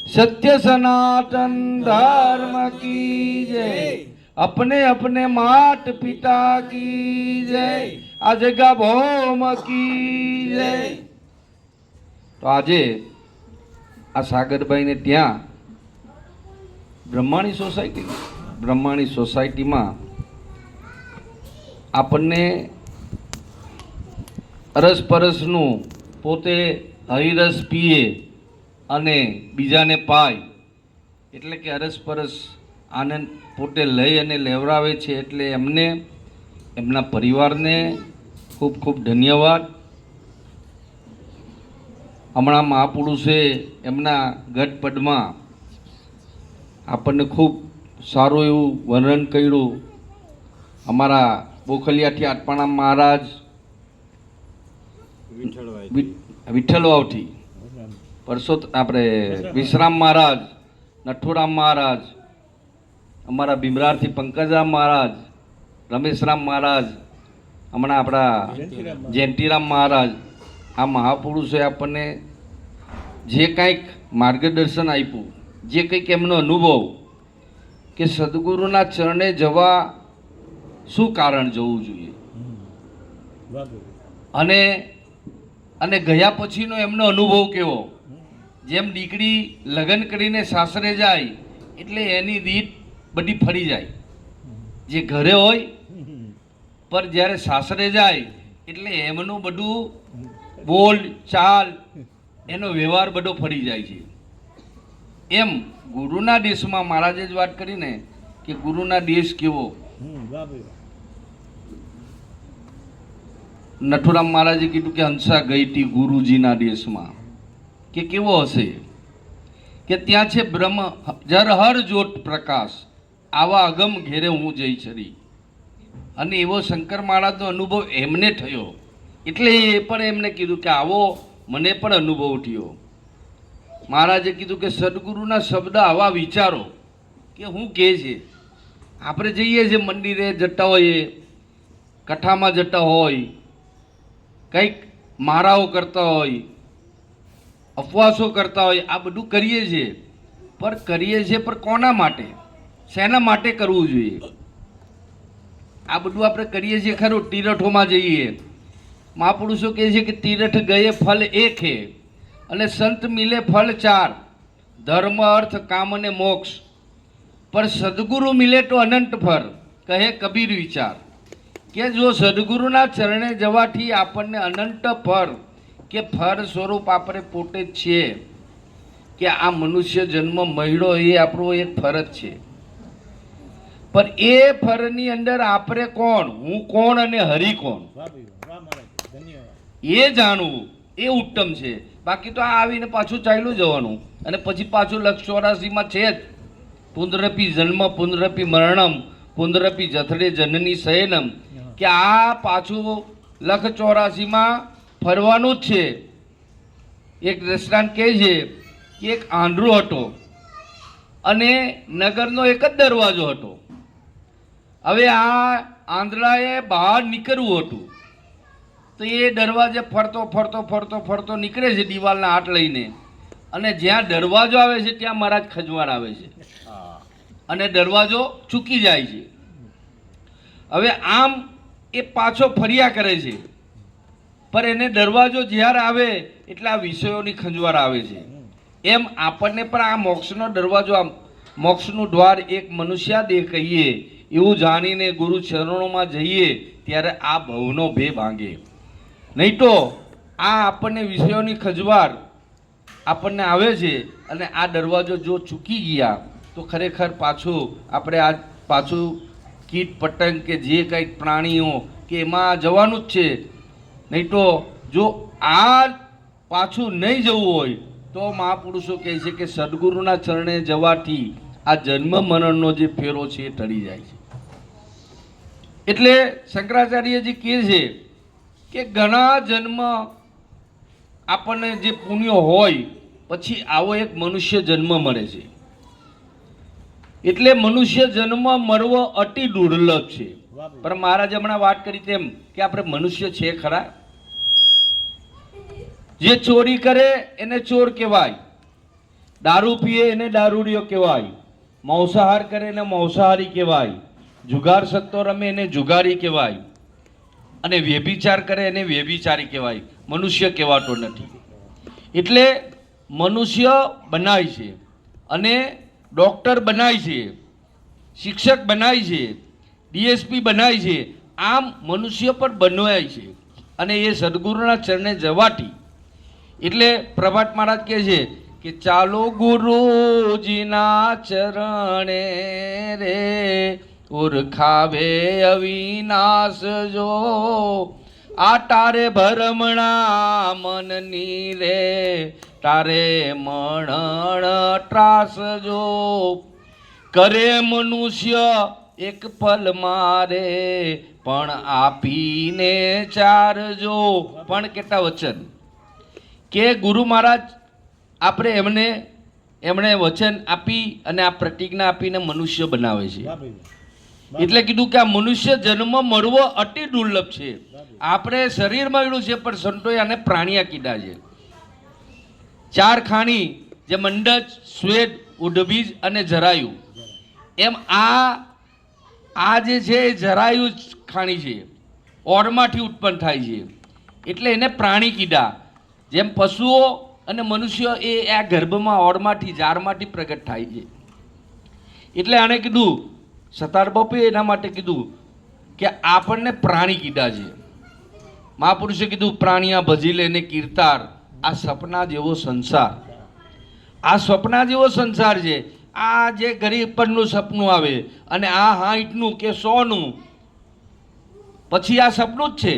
सत्य सनातन धर्म की जय। अपने अपने मात पिता की जय। आ जगह भौम की जय। तो આજે આ સાગરભાઈને ત્યાં બ્રહ્માણી સોસાયટીમાં આપણને અરસપરસનું પોતે હરિરસ પીએ અને બીજાને પાય એટલે કે અરસપરસ આનંદ પોતે લઈ અને લેવરાવે છે, એટલે એમને એમના પરિવારને ખૂબ ખૂબ ધન્યવાદ. હમણાં મહાપુરુષે એમના ગઢપદમાં આપણને ખૂબ સારું એવું વર્ણન કર્યું. અમારા બોખલિયાથી આટપાણા મહારાજ વિઠ્ઠલવાવથી આપણે વિશ્રામ મહારાજ, નઠુરામ મહારાજ, અમારા ભીમરારથી પંકજરામ મહારાજ, રમેશરામ મહારાજ, હમણાં આપણા જયંતિરામ મહારાજ, આ મહાપુરુષોએ આપણને જે કંઈક માર્ગદર્શન આપ્યું, જે કંઈક એમનો અનુભવ કે સદગુરુના ચરણે જવા શું કારણ જવું જોઈએ અને ગયા પછીનો એમનો અનુભવ કેવો. જેમ દીકરી લગ્ન કરીને સાસરે જાય એટલે એની રીત બધી ફરી જાય, જે ઘરે હોય પર જ્યારે સાસરે જાય એટલે એમનું બધું બોલ ચાલ એનો વ્યવહાર બધો ફરી જાય છે. એમ ગુરુના દેશમાં મહારાજે જ વાત કરીને કે ગુરુના દેશ કેવો. નથુરામ મહારાજે કીધું કે હંસા ગઈ હતી ગુરુજીના દેશમાં, કે કેવો હશે કે ત્યાં છે બ્રહ્મ જરહર જ્યોત પ્રકાશ, આવા અગમ ઘેરે હું જઈ છરી. અને એવો શંકર મહારાજનો અનુભવ એમને થયો એટલે એ પણ એમને કીધું કે આવો મને પણ અનુભવ થયો. મહારાજે કીધું કે સદગુરુના શબ્દ આવા વિચારો કે હું કહે છે. આપણે જઈએ છીએ મંદિરે જતા હોઈએ, કથામાં જતા હોય, કંઈક મારાઓ કરતા હોય, અપવાસો કરતા હોય, આ બધું કરીએ છીએ. પણ કોના માટે, શેના માટે કરવું જોઈએ? આ બધું આપણે કરીએ છીએ ખરું. તીરથોમાં જઈએ, મહાપુરુષો કહે છે કે તીરથ ગયે ફલ એક હે અને સંત મિલે ફલ ચાર, ધર્મ અર્થ કામ અને મોક્ષ, પર સદગુરુ મિલે તો અનંત ફર, કહે કબીર વિચાર. કે જો સદગુરુના ચરણે જવાથી આપણને અનંત ફર કે ફર સ્વરૂપ આપણે પોતે જ છીએ. કે આ મનુષ્ય જન્મ મળ્યો એ આપણો એક ફર જ છે. પણ એ ફરની અંદર આપણે કોણ, હું કોણ અને હરિ કોણ, એ જાણવું એ ઉત્તમ છે. બાકી તો આ આવીને પાછું ચાલ્યું જવાનું અને પછી પાછું લક્ષ 84માં છે જ. પુનરપી જન્મ પુનરપી મરણમ પુનરપી જથડે જનની શયનમ, કે આ પાછું લખ 84માં ફરવાનું જ છે. એક દ્રષ્ટાંત કહે છે કે એક આંધળો હતો અને નગરનો એક જ દરવાજો હતો. હવે આ આંધળાએ બહાર નીકળવું હતું તો એ દરવાજે ફરતો નીકળે છે દિવાલના હાથ લઈને, અને જ્યાં દરવાજો આવે છે ત્યાં મહારાજ ખજવાળ આવે છે અને દરવાજો ચૂકી જાય છે. હવે આમ એ પાછો ફર્યા કરે છે, પણ એને દરવાજો જ્યારે આવે એટલે આ વિષયોની ખંજવાળ આવે છે. એમ આપણને પણ આ મોક્ષનો દરવાજો, આમ મોક્ષનું દ્વાર એક મનુષ્યાદેહ કહીએ એવું જાણીને ગુરુ ચરણોમાં જઈએ ત્યારે આ ભવનો ભે ભાંગે. નહીં તો આ આપણને વિષયોની ખંજવાળ આપણને આવે છે અને આ દરવાજો જો ચૂકી ગયા તો ખરેખર પાછું આપણે આ પાછું કીટ પતંગ કે જે કંઈક પ્રાણીઓ કે એમાં જવાનું જ છે. નહીં તો જો આ પાછું નહીં જવું હોય તો મહાપુરુષો કહે છે કે સદગુરુના ચરણે જવાથી આ જન્મ મરણનો જે ફેરો છે એ ટળી જાય છે. એટલે શંકરાચાર્યજી કહે છે કે ઘણા જન્મ આપણને જે પુણ્ય હોય પછી આવો એક મનુષ્ય જન્મ મળે છે. એટલે મનુષ્ય જન્મ મળવો અતિ દુર્લભ છે. પણ મહારાજ હમણાં વાત કરી તેમ કે આપણે મનુષ્ય છે ખરા? જે ચોરી કરે એને ચોર કહેવાય, દારૂ પીએ એને દારૂડિયો કહેવાય, માંસાહાર કરે એને માંસાહારી કહેવાય, જુગાર સત્તો રમે એને જુગારી કહેવાય, અને વ્યભિચાર કરે એને વ્યભિચારી કહેવાય. મનુષ્ય કહેવાતો નથી. એટલે મનુષ્ય બનાય છે અને ડૉક્ટર બનાય છે, શિક્ષક બનાય છે, ડીએસપી બનાય છે. આમ મનુષ્ય પર બનવાય છે અને એ સદગુરુના ચરણે જવાથી. એટલે પ્રભાત મહારાજ કહે છે કે ચાલો ગુરુજીના ચરણે રે, ઓળખાવે અવિનાશ જો, આ તારે ભરમણા મનની રે, તારે મણણ ત્રાસ જો, કરે મનુષ્ય એક ફલ મારે, પણ આપીને ચારજો. પણ કેટલા વચન કે ગુરુ મહારાજ આપણે એમણે વચન આપી અને આ પ્રતિજ્ઞા આપીને મનુષ્ય બનાવે છે. એટલે કીધું કે આ મનુષ્ય જન્મ મળવો અતિ દુર્લભ છે. આપણે શરીર મળ્યું છે પણ સંતોએ આને પ્રાણિયા કીધા છે. 4 ખાણી જે મંડચ, શ્વેત, ઉડબીજ અને જરાયુ, એમ આ જે છે એ જરાયુ ખાણી છે, ઓરમાંથી ઉત્પન્ન થાય છે. એટલે એને પ્રાણી કીધા. જેમ પશુઓ અને મનુષ્ય એ આ ગર્ભમાં ઓરમાંથી જારમાંથી પ્રગટ થાય છે. એટલે આણે કીધું, સતાર બાપુએ એના માટે કીધું કે આપણને પ્રાણી કીધા છે. મહાપુરુષે કીધું પ્રાણિયા ભજી લેને કીર્તાર, આ સપના જેવો સંસાર. આ સપના જેવો સંસાર છે. આ જે ગરીબ પરનું સપનું આવે અને આ 60નું કે 100નું, પછી આ સપનું જ છે.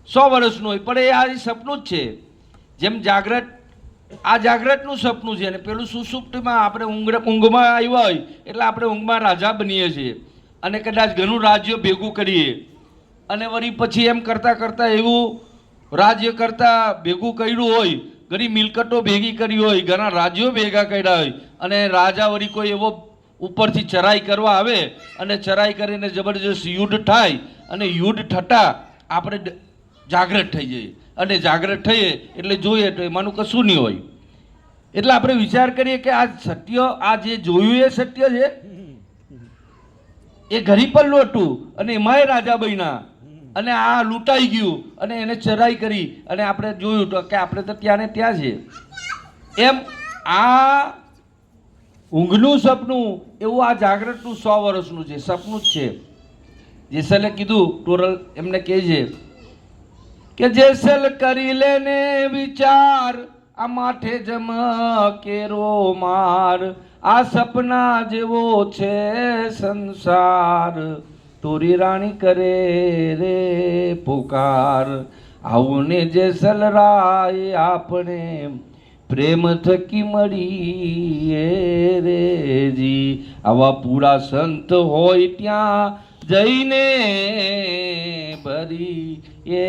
100 વર્ષનું હોય પણ એ આ સપનું જ છે. જેમ જાગ્રત, આ જાગ્રતનું સપનું છે અને પેલું સુષુપ્તિમાં આપણે ઊંઘમાં આવ્યા હોય એટલે આપણે ઊંઘમાં રાજા બનીએ છીએ અને કદાચ ઘણું રાજ્ય ભેગું કરીએ અને વળી પછી એમ કરતાં કરતાં એવું રાજ્ય કરતાં ભેગું કર્યું હોય, ઘણી મિલકતો ભેગી કરી હોય, ઘણા રાજ્યો ભેગા કર્યા હોય અને રાજા વળી કોઈ એવો ઉપરથી ચરાઈ કરવા આવે અને ચરાઈ કરીને જબરજસ્ત યુદ્ધ થાય અને યુદ્ધ થતાં આપણે જાગ્રત થઈ જઈએ અને જાગ્રત થઈએ એટલે જોઈએ તો એમાંનું કશું નહીં હોય. એટલે આપણે વિચાર કરીએ કે આ સત્ય, આ જે જોયું એ સત્ય છે. એ ઘરી પર લોટું અને એમાંય રાજા બન્યા અને આ લૂંટાઈ ગયું અને એને ચરાઈ કરી અને આપણે જોયું તો કે આપણે તો ત્યાં ને ત્યાં છે. એમ આ ઊંઘનું સપનું એવું આ જાગ્રતનું 100 વર્ષનું છે, સપનું જ છે. જેસલે કીધું ટોરલ એમને કહે છે કે જેસલ કરી લેને વિચાર, આ માથે જમ કેરો માર, આ સપના જેવો છે સંસાર, તોરી રાણી કરે રે પુકાર, આવું ને જેસલ રાય આપણે પ્રેમ થકી મળીએ રે જી. આવા પૂરા સંત હોય ત્યાં જઈને ભરી એ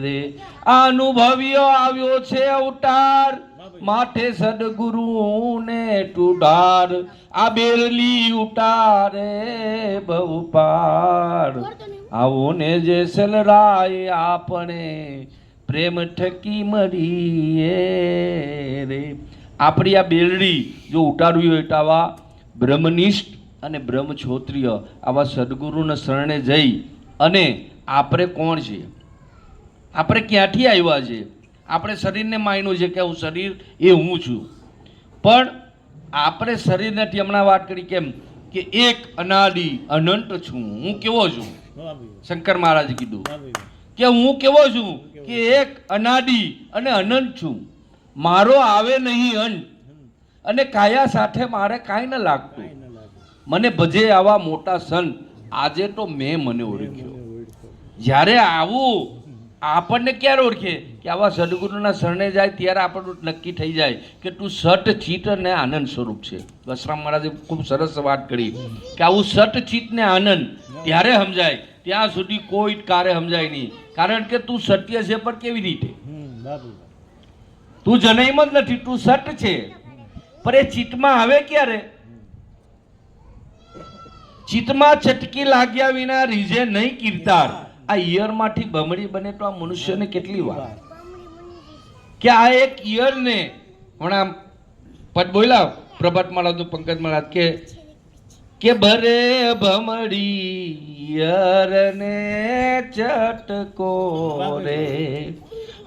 રે. આ અનુભવ્યો આવ્યો છે અવતાર, માથે સદગુરુને ટુડાર, આ બેરલી ઉતારે બહુ પાર, આવો ને જેસલ રાય આપણે પ્રેમ ઠકી મળીએ રે. આપણી આ બેરડી જો ઉતારવી હોય તો આવા બ્રહ્મનિષ્ઠ અને બ્રહ્મક્ષોત્રિય આવા સદગુરુના શરણે જઈ અને આપણે કોણ છે, આપણે ક્યાંથી આવ્યા છે, આપણે શરીરને માન્યું છે કે હું શરીર એ હું છું, પણ આપણે શરીર નથી. હમણાં વાત કરી કેમ કે એક અનાદિ અનંત છું. હું કેવો છું? શંકર મહારાજે કીધું કે હું કેવો છું કે એક અનાદિ અને અનંત છું. મારો આવે નહીં અંત અને કાયા સાથે મારે કાંઈ ન લાગતું. મને ભજે આવા મોટા સંત, આજે તો મેં મને ઓળખ્યો. જ્યારે આવું આપણને ક્યારે ઓળખે કે આવા સદગુરુના શરણે જાય ત્યારે આપણું નક્કી થઈ જાય કે તું સટ ચિત્ત ને આનંદ સ્વરૂપ છે. વસરામ મહારાજે ખૂબ સરસ વાત કરી કે આવું સટ ચિત્ત ને આનંદ ત્યારે સમજાય, ત્યાં સુધી કોઈ કારે સમજાય નહીં. કારણ કે તું સત્ય છે પણ કેવી રીતે? તું જનૈમ જ નથી, તું સટ છે પણ એ ચિત્તમાં આવે ક્યારે? ચિત્તમાં ચટકી લાગ્યા વિના રીઝે નહીં કીર્તાર. આ ઈયરમાંથી બમણી બને તો આ મનુષ્યને કેટલી વાર કે આ એક ઈયરને હમણાં પદ બોલ્યા પ્રભાત માળા તો પંકજ માળા કે ભરે ભમડી યરને ચટકો રે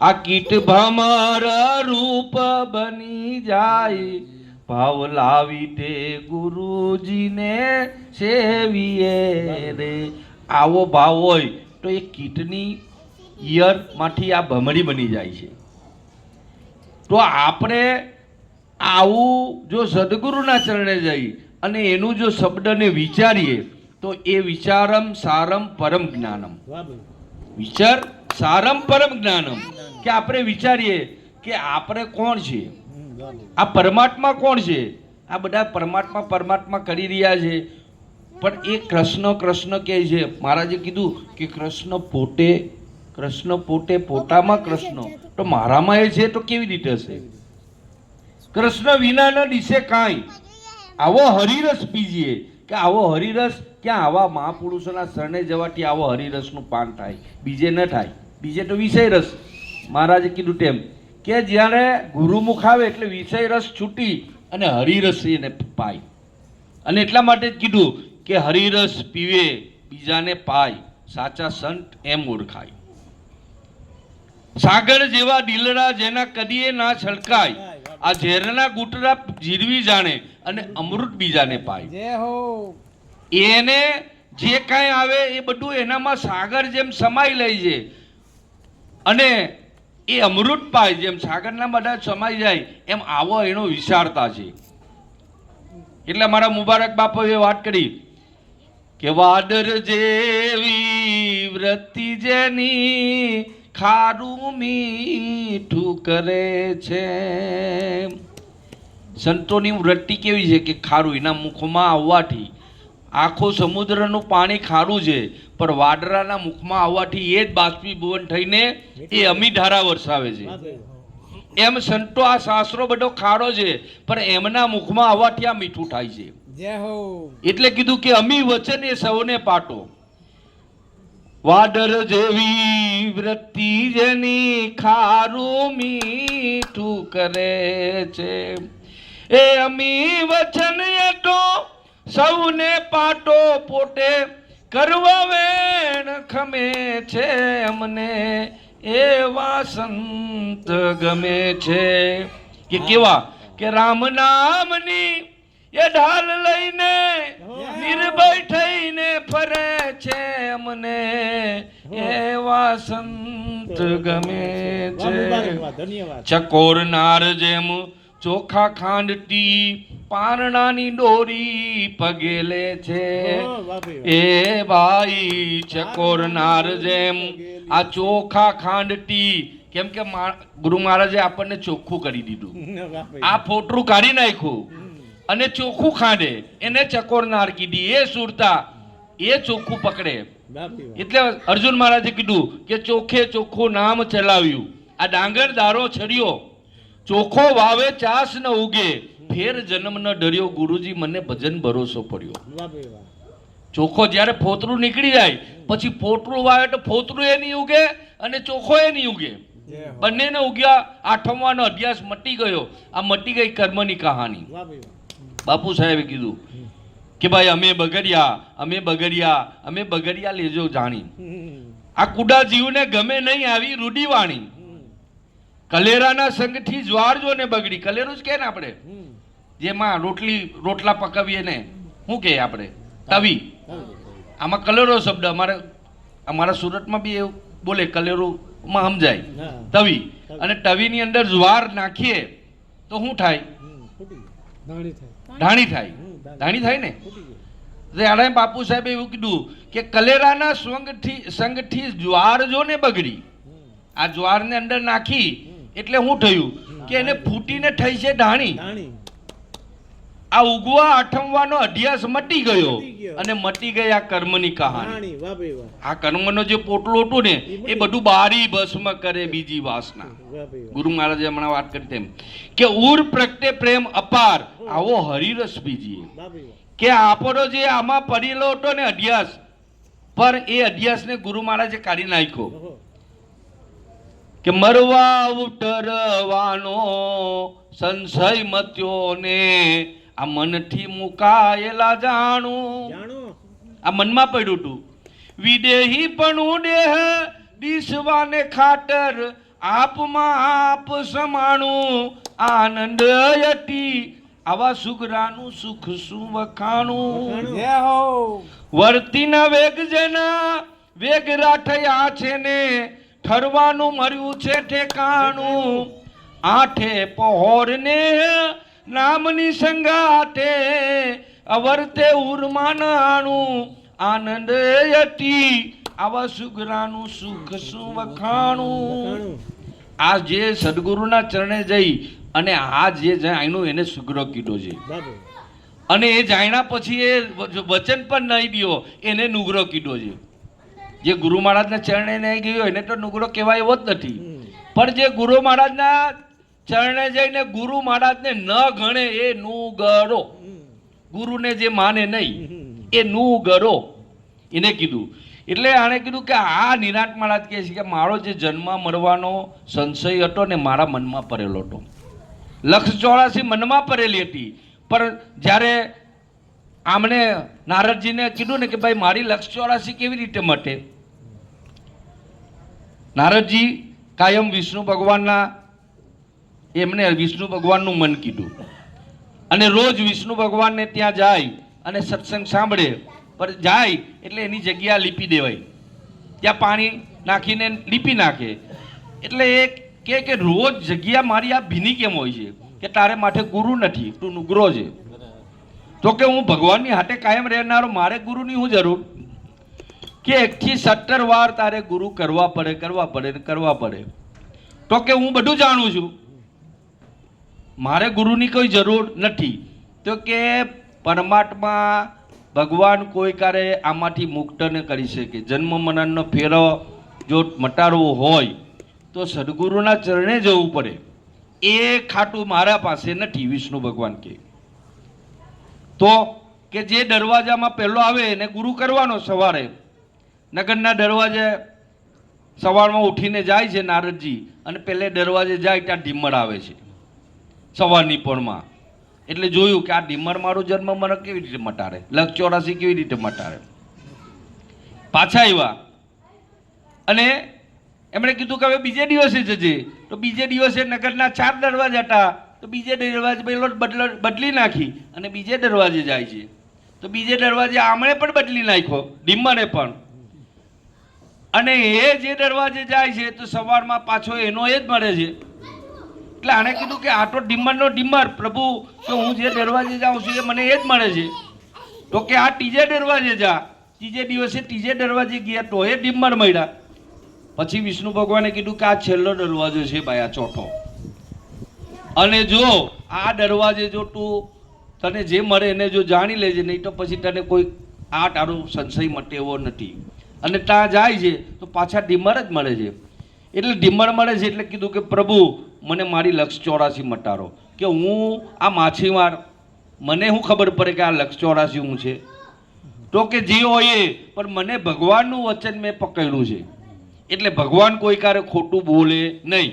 આ કીટ ભમર રૂપ બની જાય ભાવ લાવી તે ગુરુજીને સેવીએ રે આવો ભાવ હોય તો એ કીટની ઈયર માંથી આ ભમરી બની જાય છે. તો આપણે આવું જો સદગુરુના ચરણે જઈ અને એનું જો શબ્દને વિચારીએ તો એ વિચારમ સારમ પરમ જ્ઞાનમ. વિચાર સારમ પરમ જ્ઞાનમ કે આપણે વિચારીએ કે આપણે કોણ છે, આ પરમાત્મા કોણ છે. આ બધા પરમાત્મા પરમાત્મા કરી રહ્યા છે પણ એ કૃષ્ણ કૃષ્ણ કહે છે. મહારાજે કીધું કે કૃષ્ણ પોતે પોતામાં કૃષ્ણ તો મારામાં એ છે તો કેવી રીતે હશે? કૃષ્ણ વિના ન દિશે કાંઈ. આવો હરિરસ પીજીએ કે આવો હરિરસ ક્યાં આવા મહાપુરુષોના શરણે જવાથી આવો હરિરસનું પાન થાય, બીજે ન થાય. બીજે તો વિષય રસ. મહારાજે કીધું તેમ કે જ્યારે ગુરુમુખ આવે એટલે વિષય રસ છૂટી અને હરિરસ એને પાય. અને એટલા માટે જ કીધું કે હરિરસ પીવે બીજાને પાય, સાચા સંત એમ ઓળખાય. સાગર જેવા દિલડા જેના કદીએ ના છલકાય, આ ઝેરના ગુટરા જીરવી જાણે અને અમૃત બીજાને પાય. એને જે કાંઈ આવે એ બધું એનામાં સાગર જેમ સમાઈ લે છે અને એ અમૃત પાય. જેમ સાગરના બધા સમાઈ જાય એમ આવો એનો વિચારતા છે. એટલે મારા મુબારક બાપુએ વાત કરી કે વાડર જેવી વૃત્તિ જેની ખારું મીઠું કરે છે. સંતોની વૃત્તિ કેવી છે કે ખારું, એના મુખમાં આવવાથી આખો સમુદ્રનું પાણી ખારું છે પણ વાડરાના મુખમાં આવવાથી એ જ બાષ્પીભવન થઈને એ અમીધારા વરસાવે છે. એમ સંતો આ શાસ્ત્રો બધો ખારો છે પણ એમના મુખમાં આવવાથી આ મીઠું થાય છે. એટલે કીધું કે અમી વચન એ સૌને પાટો. વાડર જેવી વૃત્તિ જેની ખારું મીઠું કરે છે, એ અમી વચન એ તો સૌને પાટો પોતે કરવા વેણ ખમે છે. અમને એવા સંત ગમે છે કે કેવા કે રામ નામની એ ઢાલ લઈને નિર્ભય થઈને ફરે છે. અમને એવા સંત ગમે છે. ચકોરનાર જેમ ચોખા ખાંડતી પારણાની દોરી પગેલે છે. એ ભાઈ ચકોરનાર જેમ આ ચોખા ખાંડતી, કેમ કે ગુરુ મહારાજે આપણને ચોખ્ખું કરી દીધું. આ ફોટરું કાઢી નાખ્યું અને ચોખ્ખું ખાંડે એને ચકોરનાર કીધી. એ સુરતા એ ચોખ્ખું પકડે. એટલે અર્જુન મહારાજે કીધું કે ચોખ્ખે ચોખ્ખું નામ ચલાવ્યું. આ ડાંગર દારો છર્યો, ચોખ્ખો વાવે ચાસ ન ઉગે, ફેર જન્મ ન ડર્યો, ગુરુજી મને ભજન ભરોસો પડ્યો. ચોખ્ખો જ્યારે ફોતરું નીકળી જાય પછી ફોતરું વાવે તો ફોતરું એ નહીં ઉગે અને ચોખ્ખો એ નહીં ઉગે. બંનેને ઉગ્યા. આઠમવાનો અભ્યાસ મટી ગયો. આ મટી ગઈ કર્મની કહાની. બાપુ સાહેબે કીધું કે ભાઈ અમે બગડિયા લેજો જાણી. આ કુડા જીવને ગમે નહીં આવી રૂઢીવાણી. કલેરાના સંગથી જ્વાર જો ને બગડી. કલેરું જ કે ને આપણે જેમાં રોટલા પકાવીએ ને શું કે આપણે તવી. આમાં કલેરો શબ્દ અમારા સુરતમાં બી એવું બોલે, કલેરુમાં સમજાય તવી. અને તવીની અંદર જ્વાર નાખીએ તો શું થાય? ધાણી થાય ને. ત્યારે બાપુ સાહેબે એવું કીધું કે કલેરાના સંગથી જ્વાર જો ને બગડી. આ જ્વારને અંદર નાખી એટલે શું થયું કે એને ફૂટીને થઈ છે ધાણી. આ ઉગવા આઠમવાનો અધ્યાસ મટી ગયો અને મટી ગઈ આ કર્મની કહાની. આ કર્મનો જે પોટલું હતું ને એ બધું બારી ભસ્મ કરે બીજી વાસના. ગુરુ મહારાજે હમણાં વાત કરી તેમ કે ઉર પ્રગટે પ્રેમ અપાર, આવો હરિરસ બીજીએ. કે આપણો જે આમાં પડેલો હતો ને અધ્યાસ, પર એ અધ્યાસને ગુરુ મહારાજે કાઢી નાખ્યો. કે મરવા ઉતરવાનો સંશય મત્યો ને આ મનથી મુકાયેલા જાણું. આ મનમાં પડ્યું હતું. વિદેહી પણ દેહ દીસવાને ખાતર આપમાં આપ સમાણું આનંદ યતી આવા સુગરાનું સુખ શું વખાણું. વર્તીના વેગ જેના વેગ રાઠયા છે ને ઠરવાનું મર્યું છે ઠેકાણું. આઠે પહોર ને નામની સંગાતે અવરતે ઉર્માન આણું આનંદ યતી આવા સુગરાનું સુખ શું વખાણું. આ જે સદગુરુના ચરણે જઈ અને આ જે જાણ્યું એને સુગ્રો કીધો છે અને એ જાણ્યા પછી એ વચન પણ નહીં દ્યો એને નુગરો કીધો છે. જે ગુરુ મહારાજના ચરણે નહીં ગયો એને તો નુગરો કહેવાય એવો જ નથી. પણ જે ગુરુ મહારાજના ચરણે જઈને ગુરુ મહારાજને ન ગણે એ નુગરો. ગુરુને જે માને નહીં એ નુગરો એને કીધું. એટલે આણે કીધું કે આ નિરાંત મહારાજ કહે છે કે મારો જે જન્મ મરવાનો સંશય હતો ને મારા મનમાં પડેલો હતો. 184 મનમાં પડેલી હતી. પણ જ્યારે આમણે નારદજીને કીધું ને કે ભાઈ મારી 184 કેવી રીતે મટે. નારદજી કાયમ વિષ્ણુ ભગવાનના એમને વિષ્ણુ ભગવાનનું મન કીધું અને રોજ વિષ્ણુ ભગવાનને ત્યાં જાય અને સત્સંગ સાંભળે. પણ જાય એટલે એની જગ્યા લીપી દેવાય. ત્યાં પાણી નાખીને લીપી નાખે. એટલે એ કે રોજ જગ્યા મારી આ ભીની કેમ હોય છે કે તારે માટે ગુરુ નથી, તું નુગરો છે. તો કે હું ભગવાનની હાથે કાયમ રહેનારો મારે ગુરુની શું જરૂર કે 1 થી 17 વાર તારે ગુરુ કરવા પડે. તો કે હું બધું જાણું છું, મારે ગુરુની કોઈ જરૂર નથી. તો કે પરમાત્મા ભગવાન કોઈ કારે આમાંથી મુક્ત ન કરી શકે. જન્મ મરણનો ફેરો જો મટાડવો હોય તો સદગુરુના ચરણે જવું પડે. એ ખાટું મારા પાસે નથી. વિષ્ણુ ભગવાન કે તો કે જે દરવાજામાં પહેલો આવે એને ગુરુ કરવાનો. સવારે નગરના દરવાજે સવારમાં ઉઠીને જાય છે નારદજી અને પહેલે દરવાજે જાય ત્યાં ઢીમર આવે છે સવારની પરમાં. એટલે જોયું કે આ ઢીમર મારું જન્મ મને કેવી રીતે મટાડે, 184 કેવી રીતે મટાડે. પાછા આવ્યા અને એમણે કીધું કે હવે બીજે દિવસે જજે. તો બીજે દિવસે નગરના 4 દરવાજા હતા. તો બીજે દરવાજે પેલો બદલી નાખી અને બીજે દરવાજે જાય છે. તો બીજે દરવાજે આમણે પણ બદલી નાખ્યો, ઢીમરે પણ. અને એ જે દરવાજે જાય છે તો સવારમાં પાછો એનો એ જ મળે છે. એટલે આણે કીધું કે આ તો ઢીમરનો ઢીમર પ્રભુ, કે હું જે દરવાજે જાઉં છું એ મને એ જ મળે છે. તો કે આ ત્રીજે દરવાજે જા. ત્રીજે દિવસે ત્રીજે દરવાજે ગયા તો એ ઢીમર મળ્યા. પછી વિષ્ણુ ભગવાને કીધું કે આ છેલ્લો દરવાજો છે ભાઈ, આ ચોથો. અને જો આ દરવાજે જો તું તને જે મળે એને જો જાણી લેજે, નહીં તો પછી તને કોઈ આ તારો સંશય મટે એવો નથી. અને ત્યાં જાય છે તો પાછા ઢીમર જ મળે છે. એટલે ઢીમર મળે છે એટલે કીધું કે પ્રભુ મને મારી 184 મટાડો. કે હું આ માછીમાર, મને શું ખબર પડે કે આ 184 હું છે. તો કે જે હોય એ, પણ મને ભગવાનનું વચન મેં પકડ્યું છે એટલે ભગવાન કોઈ કારે ખોટું બોલે નહીં.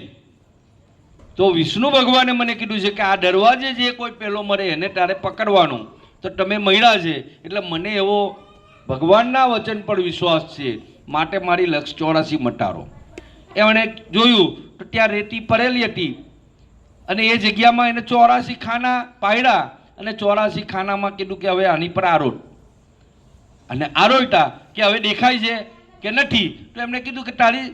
તો વિષ્ણુ ભગવાને મને કીધું છે કે આ દરવાજે જે કોઈ પેલો મરે એને તારે પકડવાનું. તો તમે મળ્યા છે એટલે મને એવો ભગવાનના વચન પર વિશ્વાસ છે, માટે મારી 184 મટાડો. એમણે જોયું તો ત્યાં રેતી પડેલી હતી અને એ જગ્યામાં એને 84 ખાના પાડ્યા અને 84 ખાનામાં કીધું કે હવે આની પર આરોટ. અને આરોટા કે હવે દેખાય છે કે નથી. તો એમણે કીધું કે તારી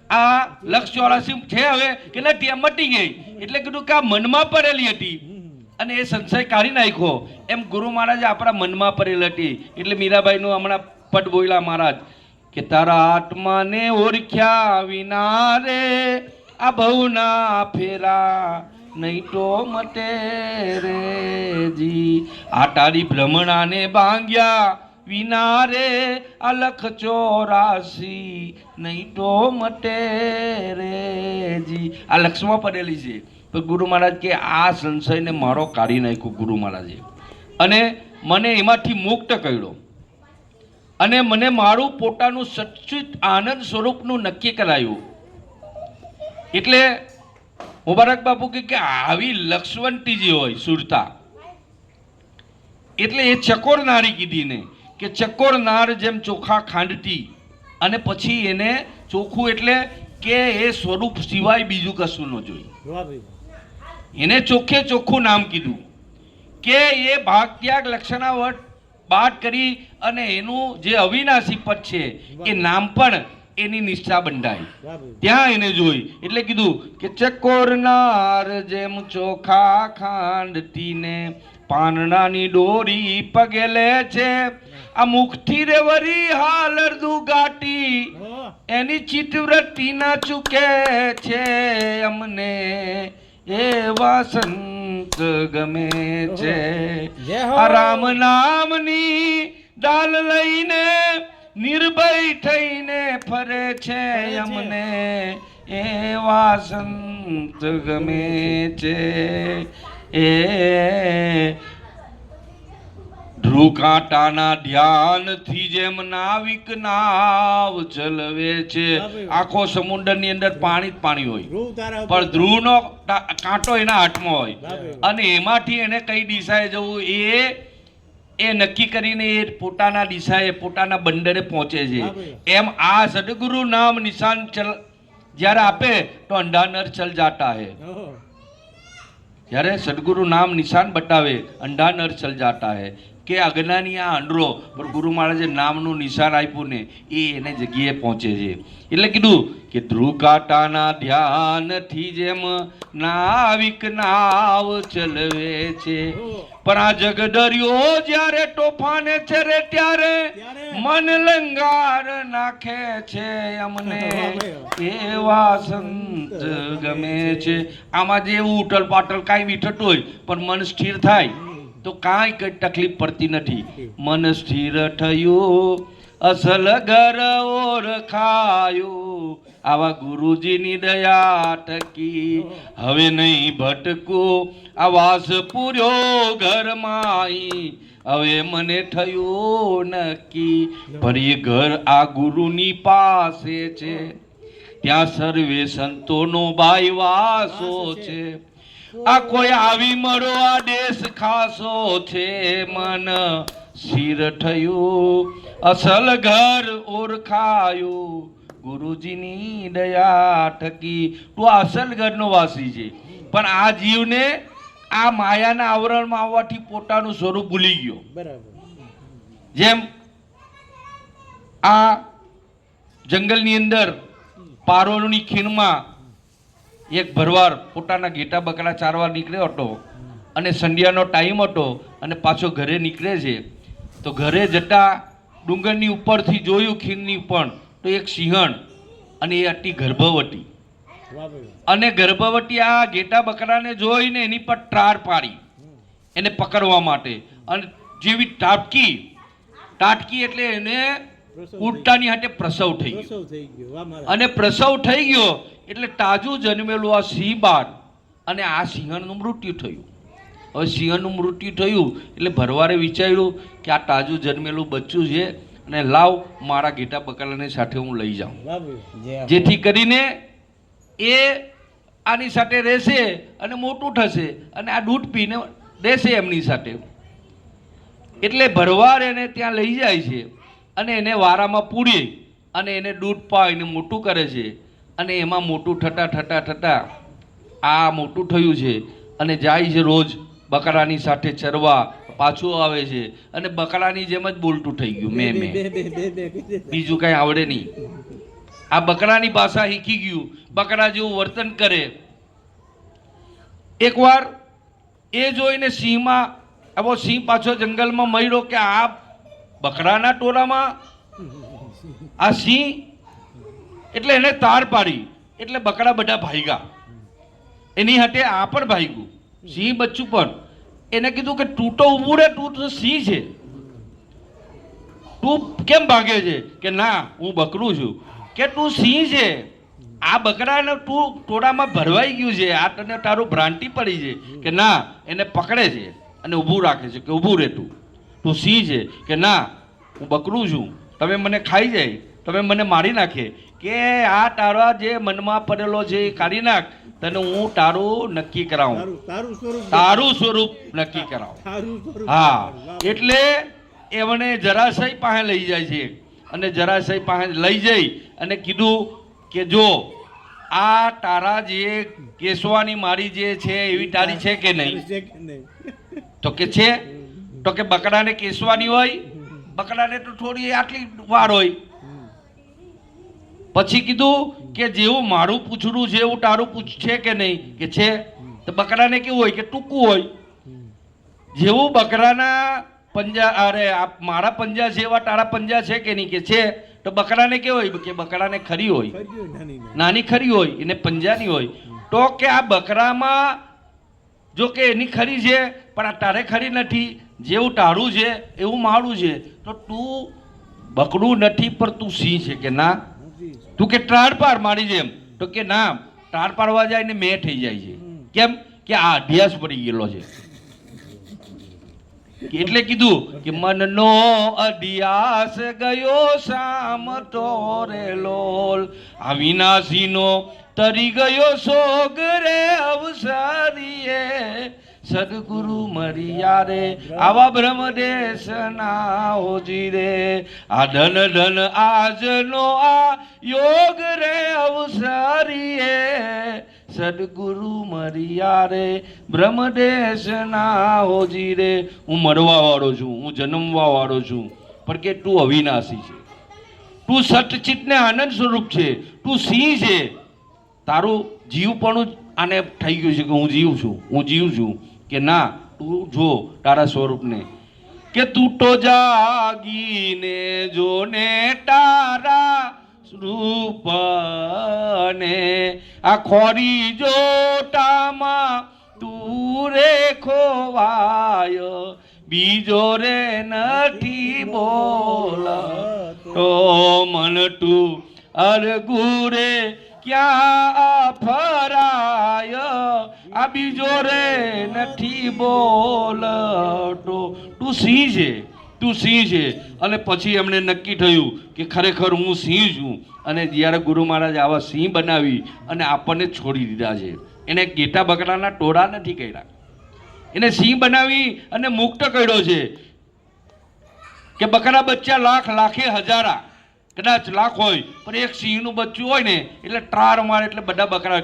આ 184 છે હવે કે નથી, એમ મટી ગઈ. એટલે કીધું કે આ મનમાં પડેલી હતી અને એ સંશય કાઢી નાખ્યો. એમ ગુરુ મહારાજે આપણા મનમાં પડેલી હતી. એટલે મીરાબાઈનું હમણાં પદ બોલ્યા મહારાજ કે તારા આત્માને ઓળખ્યા વિના રે આ ભવના ફેરા નહીં તો મટે રે જી. આ તારી ભ્રમણાને ભાંગ્યા વિના રે આ 184 નહીં તો મટે રે જી. આ લક્ષમાં પડેલી છે. તો ગુરુ મહારાજ કે આ સંશયને મારો કાઢી નાખ્યો ગુરુ મહારાજે અને મને એમાંથી મુક્ત કર્યો અને મને મારું પોતાનું સચ્ચિત આનંદ સ્વરૂપનું નક્કી કરાયું. એટલે મુબારક બાપુ કે આવી લક્ષ્મણટી જે હોય સુરતા, એટલે એ ચકોર નારી કીધી ને કે ચકોર નાર જેમ ચોખા ખાંડતી, અને પછી એને ચોખ્ખું એટલે કે એ સ્વરૂપ સિવાય બીજું કશું ન જોઈ, એને ચોખ્ખે ચોખ્ખું નામ કીધું કે એ ભાગ ત્યાગ લક્ષણાવટ બાટ કરી, અને એનું જે અવિનાશી પદ છે એ નામ પણ એની નિષ્ઠા બંધાય, ત્યાં એને જોઈ એટલે કીધું કે ચકોર નાર જેમ ચોખા ખાંડતી ને પાનડાની ડોરી પગે લે છે, આ મુખથી રે વરી હાલ અર્ધું ગાટી, એની ચિત્તવૃત્તિ ના ચૂકે છે અમને એવા સંત ગમે છે, આ રામ નામની ડાલ લઈને નિર્ભય થઈને ફરે છે અમને એવા સંત ગમે છે, એ ધ્રુવ કાંટાના ધ્યાનથી જેમ નાવિક નાવ ચલવે છે, આખો સમુદ્રની અંદર પાણી જ પાણી હોય પણ ધ્રુવનો કાંટો એના હાથમાં હોય, અને એમાંથી એને કઈ દિશાએ જવું એ નક્કી કરીને એ પોતાના દિશાએ પોતાના બંદરે પહોંચે છે. એમ આ સદગુરુ નામ નિશાન ચલ જ્યારે આપે તો અંધા નર ચલ જાતા હે, જ્યારે સદગુરુ નામ નિશાન બતાવે અંધા નર ચલ જાતા હે, કે અજ્ઞાની આ અંડરો પણ ગુરુ મહારાજે નામનું નિશાન આપ્યું ને એ એને જગ્યાએ પહોંચે છે. એટલે કીધું કે ધ્રુવ કાંટાના ધ્યાનથી જેમ નાવિક નાવ ચલવે છે, પણ આ જગદરિયો જ્યારે તોફાને ચરે ત્યારે મન લંગાર નાખે છે અમને એવા સંત ગમે છે. આમાં જે એવું ઉટલ પાટલ કાંઈ બી થતું હોય પણ મન સ્થિર થાય તો કાંઈ કઈ તકલીફ પડતી નથી. મન સ્થિર થયું અસલ ઘર ઓળખાયું, આવા ગુરુજીની દયા ટકી, હવે નહીં ભટકું આ વાસ પૂર્યો ઘરમાં, હવે મને થયું નક્કી ફરી ઘર આ ગુરુની પાસે છે, ત્યાં સર્વે સંતોનો ભાઈ વાસો છે, આ કોઈ આવી મળો આ દેશ ખાસો છે, મન સ્થિર થયું અસલ ઘર ઓળખાયું, ગુરુજીની દયા થકી. તું આ અસલ ઘરનો વાસી છે, પણ આ જીવને આ માયાના આવરણમાં આવવાથી પોતાનું સ્વરૂપ ભૂલી ગયો. જેમ આ જંગલની અંદર પારોની ખીણમાં એક ભરવાડ પોતાના ઘેટા બકરા ચારવા નીકળ્યો હતો, અને સંધ્યાનો ટાઈમ હતો અને પાછો ઘરે નીકળે છે. તો ઘરે જતા ડુંગરની ઉપરથી જોયું ખીણની ઉપર તો એક સિંહણ, અને એ હતી ગર્ભવતી, અને ગર્ભવતી આ ઘેટા બકરાને જોઈને એની પર ટાર પાડી એને પકડવા માટે, અને જેવી ટાટકી એટલે એને ઉડતાની હાથે પ્રસવ થઈ ગયો, અને પ્રસવ થઈ ગયો એટલે તાજું જન્મેલું આ સિંહ બાદ, અને આ સિંહણનું મૃત્યુ થયું. હવે સિંહણનું મૃત્યુ થયું એટલે ભરવારે વિચાર્યું કે આ તાજું જન્મેલું બચ્ચું છે, અને લાવ મારા ઘેટા બકરાને સાથે હું લઈ જાઉં, જેથી કરીને એ આની સાથે રહેશે અને મોટું થશે અને આ દૂધ પીને રહેશે એમની સાથે. એટલે ભરવાડ એને ત્યાં લઈ જાય છે અને એને વારામાં પૂરી અને એને દૂધ પાઈને મોટું કરે છે, અને એમાં મોટું થતાં આ મોટું થયું છે અને જાય છે રોજ બકરાની સાથે ચરવા, પાછું આવે છે અને બકરાની જેમ જ બોલતું થઈ ગયું, મેં બીજું કાંઈ આવડે નહીં. આ બકરાની ભાષા શીખી ગયું, બકરા જેવું વર્તન કરે. એકવાર એ જોઈને સિંહમાં આવો સિંહ પાછો જંગલમાં મળ્યો કે આ બકરાના ટોળામાં આ સિંહ, એટલે એને તાર પાડી, એટલે બકરા બધા ભાગ્યા, એની હાથે આ પણ ભાગ્યું, સિંહ બચ્ચું પણ. એને કીધું કે તું તો ઊભું રે, તું તો સિંહ છે, તું કેમ ભાગે છે? કે ના હું બકરું છું. કે તું સિંહ છે, આ બકરાને તું ટોળામાં ભરવાઈ ગયું છે, આ તને તારું ભ્રાંતિ પડી છે. કે ના એને પકડે છે અને ઊભું રાખે છે કે ઊભું રહે, તું સિંહ છે. કે ના હું બકરું છું, તમે મને ખાઈ જાય, તમે મને મારી નાખે, કે આ તારા જે મનમાં પડેલો છે એ કાઢી નાખ, તને હું તારું નક્કી કરાવું, તારું સ્વરૂપ તારું સ્વરૂપ નક્કી કરાવું. તારું સ્વરૂપ હા, એટલે એમને જરાસઈ પાસે લઈ જાય છે અને જરાસઈ પાસે લઈ જઈ અને કીધું કે જો આ તારા જે કેશવાની મારી જે છે એવી તારી છે કે નહીં? છે કે નહીં? તો કે છે. તો કે બકરાને કેશવાની હોય, બકરાને તો થોડી આટલી વાર હોય. પછી કીધું કે જેવું મારું પૂંછડું છે એવું તારું પૂંછ છે કે નહીં? કે છે. તો બકરાને કેવું હોય? કે ટૂંકું હોય. જેવું બકરાના પંજા, અરે મારા પંજા છે એવા તારા પંજા છે કે નહીં? કે છે. તો બકરાને કેવું હોય? કે બકરાને ખરી હોય, નાની ખરી હોય, એને પંજાની હોય. તો કે આ બકરામાં જો કે એની ખરી છે પણ આ તારે ખરી નથી, જેવું તારું છે એવું મારું છે. તો તું બકડું નથી પણ તું સિંહ છે કે ના? તું કે ટાળ પાડ મારી જેમ? તો કે ના, ટાળ પાડવા જાય ને મેં થઈ જાય છે. કેમ? કે આ અભ્યાસ પડી ગયેલો છે. એટલે કીધું કે મનનો અધ્યાસ ગયો શામ તોરે લોલ, આ વિનાશીનો તરી ગયો સોગ રે અવસરીએ, સદગુરુ મરિયા રે આવા બ્રહ્મદેશ ના હોજી રે, આ ધન ધન આજનો આ યોગ રે અવસરીએ, સદગુરુ મરિયા રે બ્રહ્મદેશ ના હોજી રે. હું મરવા વાળો છું, હું જન્મવા વાળો છું, પણ કે તું અવિનાશી છે, તું સતચિત ને આનંદ સ્વરૂપ છે, તું સિંહ છે. તારું જીવપણું આને થઈ ગયું છે કે હું જીવ છું, હું જીવ છું. કે ના, તું જો તારા સ્વરૂપને, કે તું તો જાગીને જો ને તારા રૂપને, આ ખોરી જોટામાં તું રે ખોવાય, બીજો રે નથી બોલ. તો મન તું અરગુરે ક્યાં ફરાય, આ બીજો રે નથી બોલતો. તું સિંહ છે, તું સિંહ છે. અને પછી એમને નક્કી થયું કે ખરેખર હું સિંહ છું. અને જ્યારે ગુરુ મહારાજ આવા સિંહ બનાવી અને આપણને છોડી દીધા છે. એને ઘેટા બકરાના ટોળા નથી કર્યા, એને સિંહ બનાવી અને મુક્ત કર્યો છે. કે બકરા બચ્ચા લાખ, લાખે હજારા, કદાચ લાખ હોય પણ એક સિંહનું બચ્ચું હોય ને એટલે ટ્રાર મારે એટલે બધા બકરા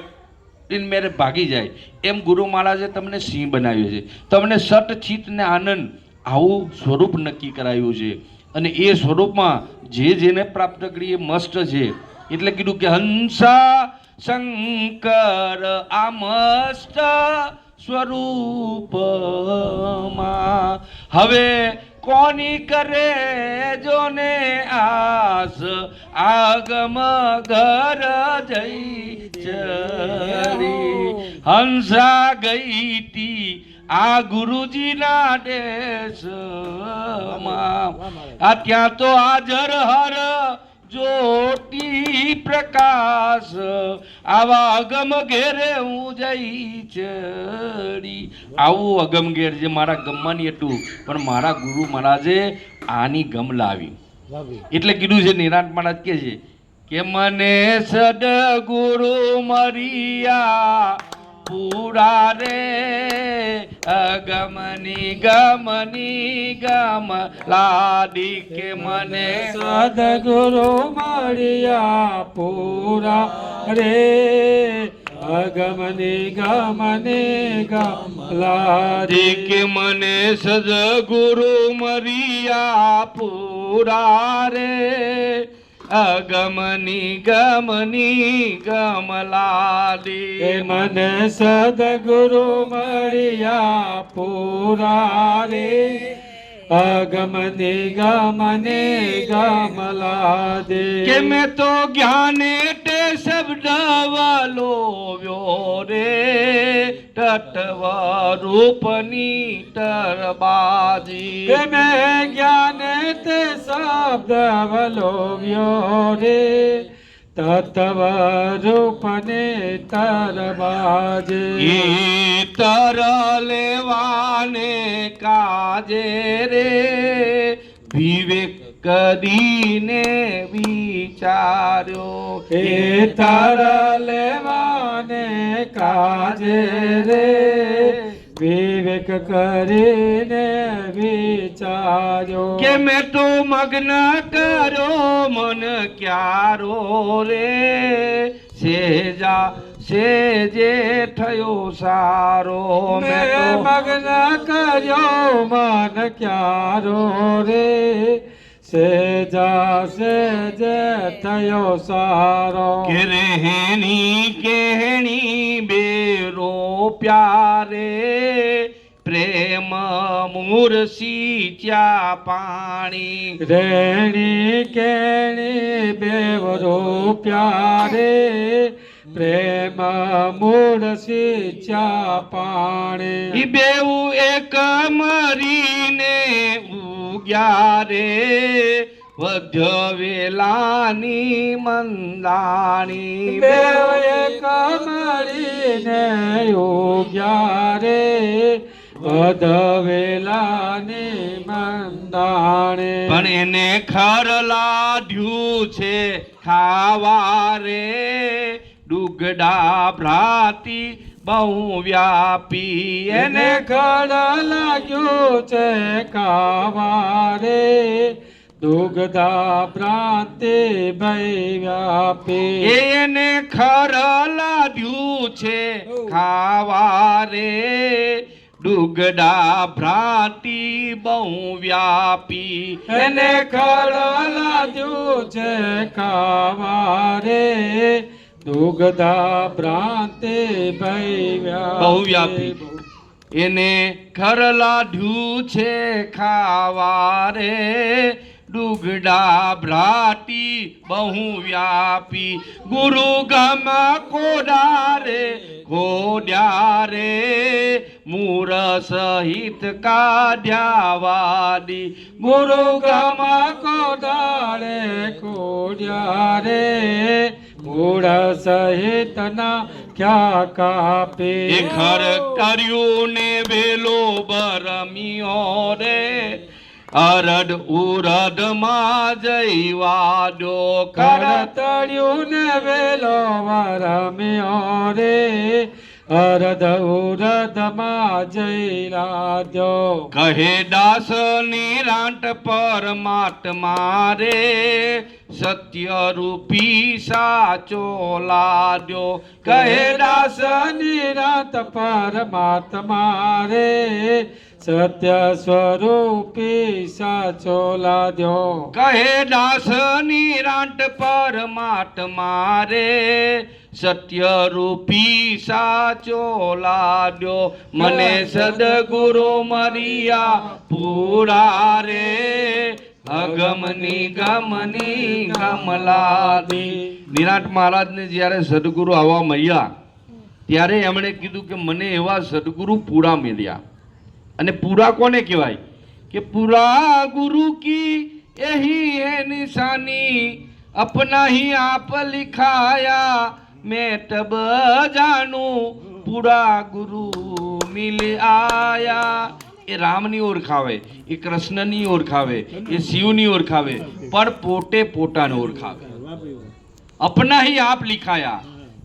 મેરે ભાગી જાય. એમ ગુરુ મહારાજે તમને સિંહ બનાવ્યો છે, તમને સત ચિત્ત ને આનંદ આવું સ્વરૂપ નક્કી કરાયું છે. અને એ સ્વરૂપમાં જે જેને પ્રાપ્ત કરી એ મસ્ત છે. એટલે કીધું કે હંસા શંકર આ મસ્ત સ્વરૂપમાં હવે કોની કરે જોને આસ, આગમ ઘર જઈ ચરી. હંસા ગઈ તી આ ગુરુજીના દેશમાં, આ ત્યાં તો હાજર હર જ્યોતિ પ્રકાશ, આવા અગમ ઘેરે હું જઈ ચડી. આવું અગમ ઘેર જે મારા ગમવાની હતું પણ મારા ગુરુ મહારાજે આની ગમ લાવી. એટલે કીધું છે, નિરાંત મહારાજ કે છે કે મને સદગુરુ મરિયા પૂરા રે, અગમની ગમની ગમ લાદી. કે મને સદગુરુ મળ્યા પૂરા રે, અગમની ગમની ગમલાદી. કે મને સદગુરુ મરિયા પૂરા રે, અગમની ગમની ગમલાદી. મને સદગુરુ મળ્યા પૂરા રે, અગમની ગમની ગમલાદે. કે મેં તો જ્ઞાને તે શબ્દ વલોવ્યો રે, તત્વ રૂપની તરબાજી. કે મેં જ્ઞાને તે શબ્દ વલોવ્યો રે, તત્વ રૂપને તરબાજે. તર લેવાને કાજે રે, વિવેક કરીને વિચાર્યો એ તારા લેવાને કાજે રે વિવેક કરીને વિચાર્યો કે મેં તો મગ્ન કર્યો મન ક્યારો રે સેજે થયો સારો મેં મગ્ન કર્યો મન ક્યારો રે સેજા સેજે થયો સારો કે રહેણી કેણી બેરો પ્યારે પ્રેમ મુરસી ચા પાણી રેણી કેણી બેવરો પ્યારે પ્રેમ મૂળસી ચા પાણી ઈ બેઉ એક મરીને ઉગ્યા રે વધ્ય વેલાની મંદાણી બેવ એક મળીને ઉગ્યા રે અધવેલાની મંદાણી પણ એને ખર લાડ્યું છે ખાવા રે ડુગડા ભ્રાતી બહુ વ્યાપી એને ખડ લાગ્યું છે ખાવા રે દુગધા પ્રાંતે ભય વ્યાપી એને ખર લાડ્યું છે ખાવા રે ડુગડા ભ્રાતી બહુ વ્યાપી એને ખડ લાગ્યું છે ખાવા રે દુગધા પ્રાંતે ભય બહુ વ્યાપી એને ખર લાડ્યું છે ખાવા રે ડુગડા ભ્રાતી બહુ વ્યાપી ગુરુ ગમ કોડારે ખોડ્યા રે મૂર સહિત કાઢ્યા વાડી ગુરુ ગમ કોડાળે ખોડ્યા રે મૂળ સહિત ના ક્યાં કાપે એ ખર કર્યું ને વેલો બરમ્યો રે અરડ ઉરડ માં જઈવાડો કરતળ્યું ને વેલો વરમ્યો રે અરદ ઉરદ માં જઈ લાદ્યો કહે દાસ નિરાંત પરમાત્મા રે સત્ય રૂપી સાચો લાદ્યો કહે દાસ નિરાંત પરમાત્મા રે સત્ય સ્વરૂપી સાચો લાદ્યો કહે દાસ નિરાંત પરમાત્મા રે સત્ય રૂપી સાચો લાદ્યો મને સદગુરુ મરિયા પૂરા રે અગમની ગમની ગમલાદી નિરાંત મહારાજને જ્યારે સદગુરુ આવવા મળ્યા ત્યારે એમણે કીધું કે મને એવા સદગુરુ પૂરા મળ્યા અને પૂરા કોને કહેવાય કે પૂરા ગુરુ કી यही है निशानी अपना ही आप लिखाया मैं तब जानू पूरा गुरु मिल आया એ રામની ઓળખાવે એ કૃષ્ણની ઓળખાવે એ શિવની ઓળખાવે પણ પોતે પોતાને ઓળખાવે અપના ही आप लिखाया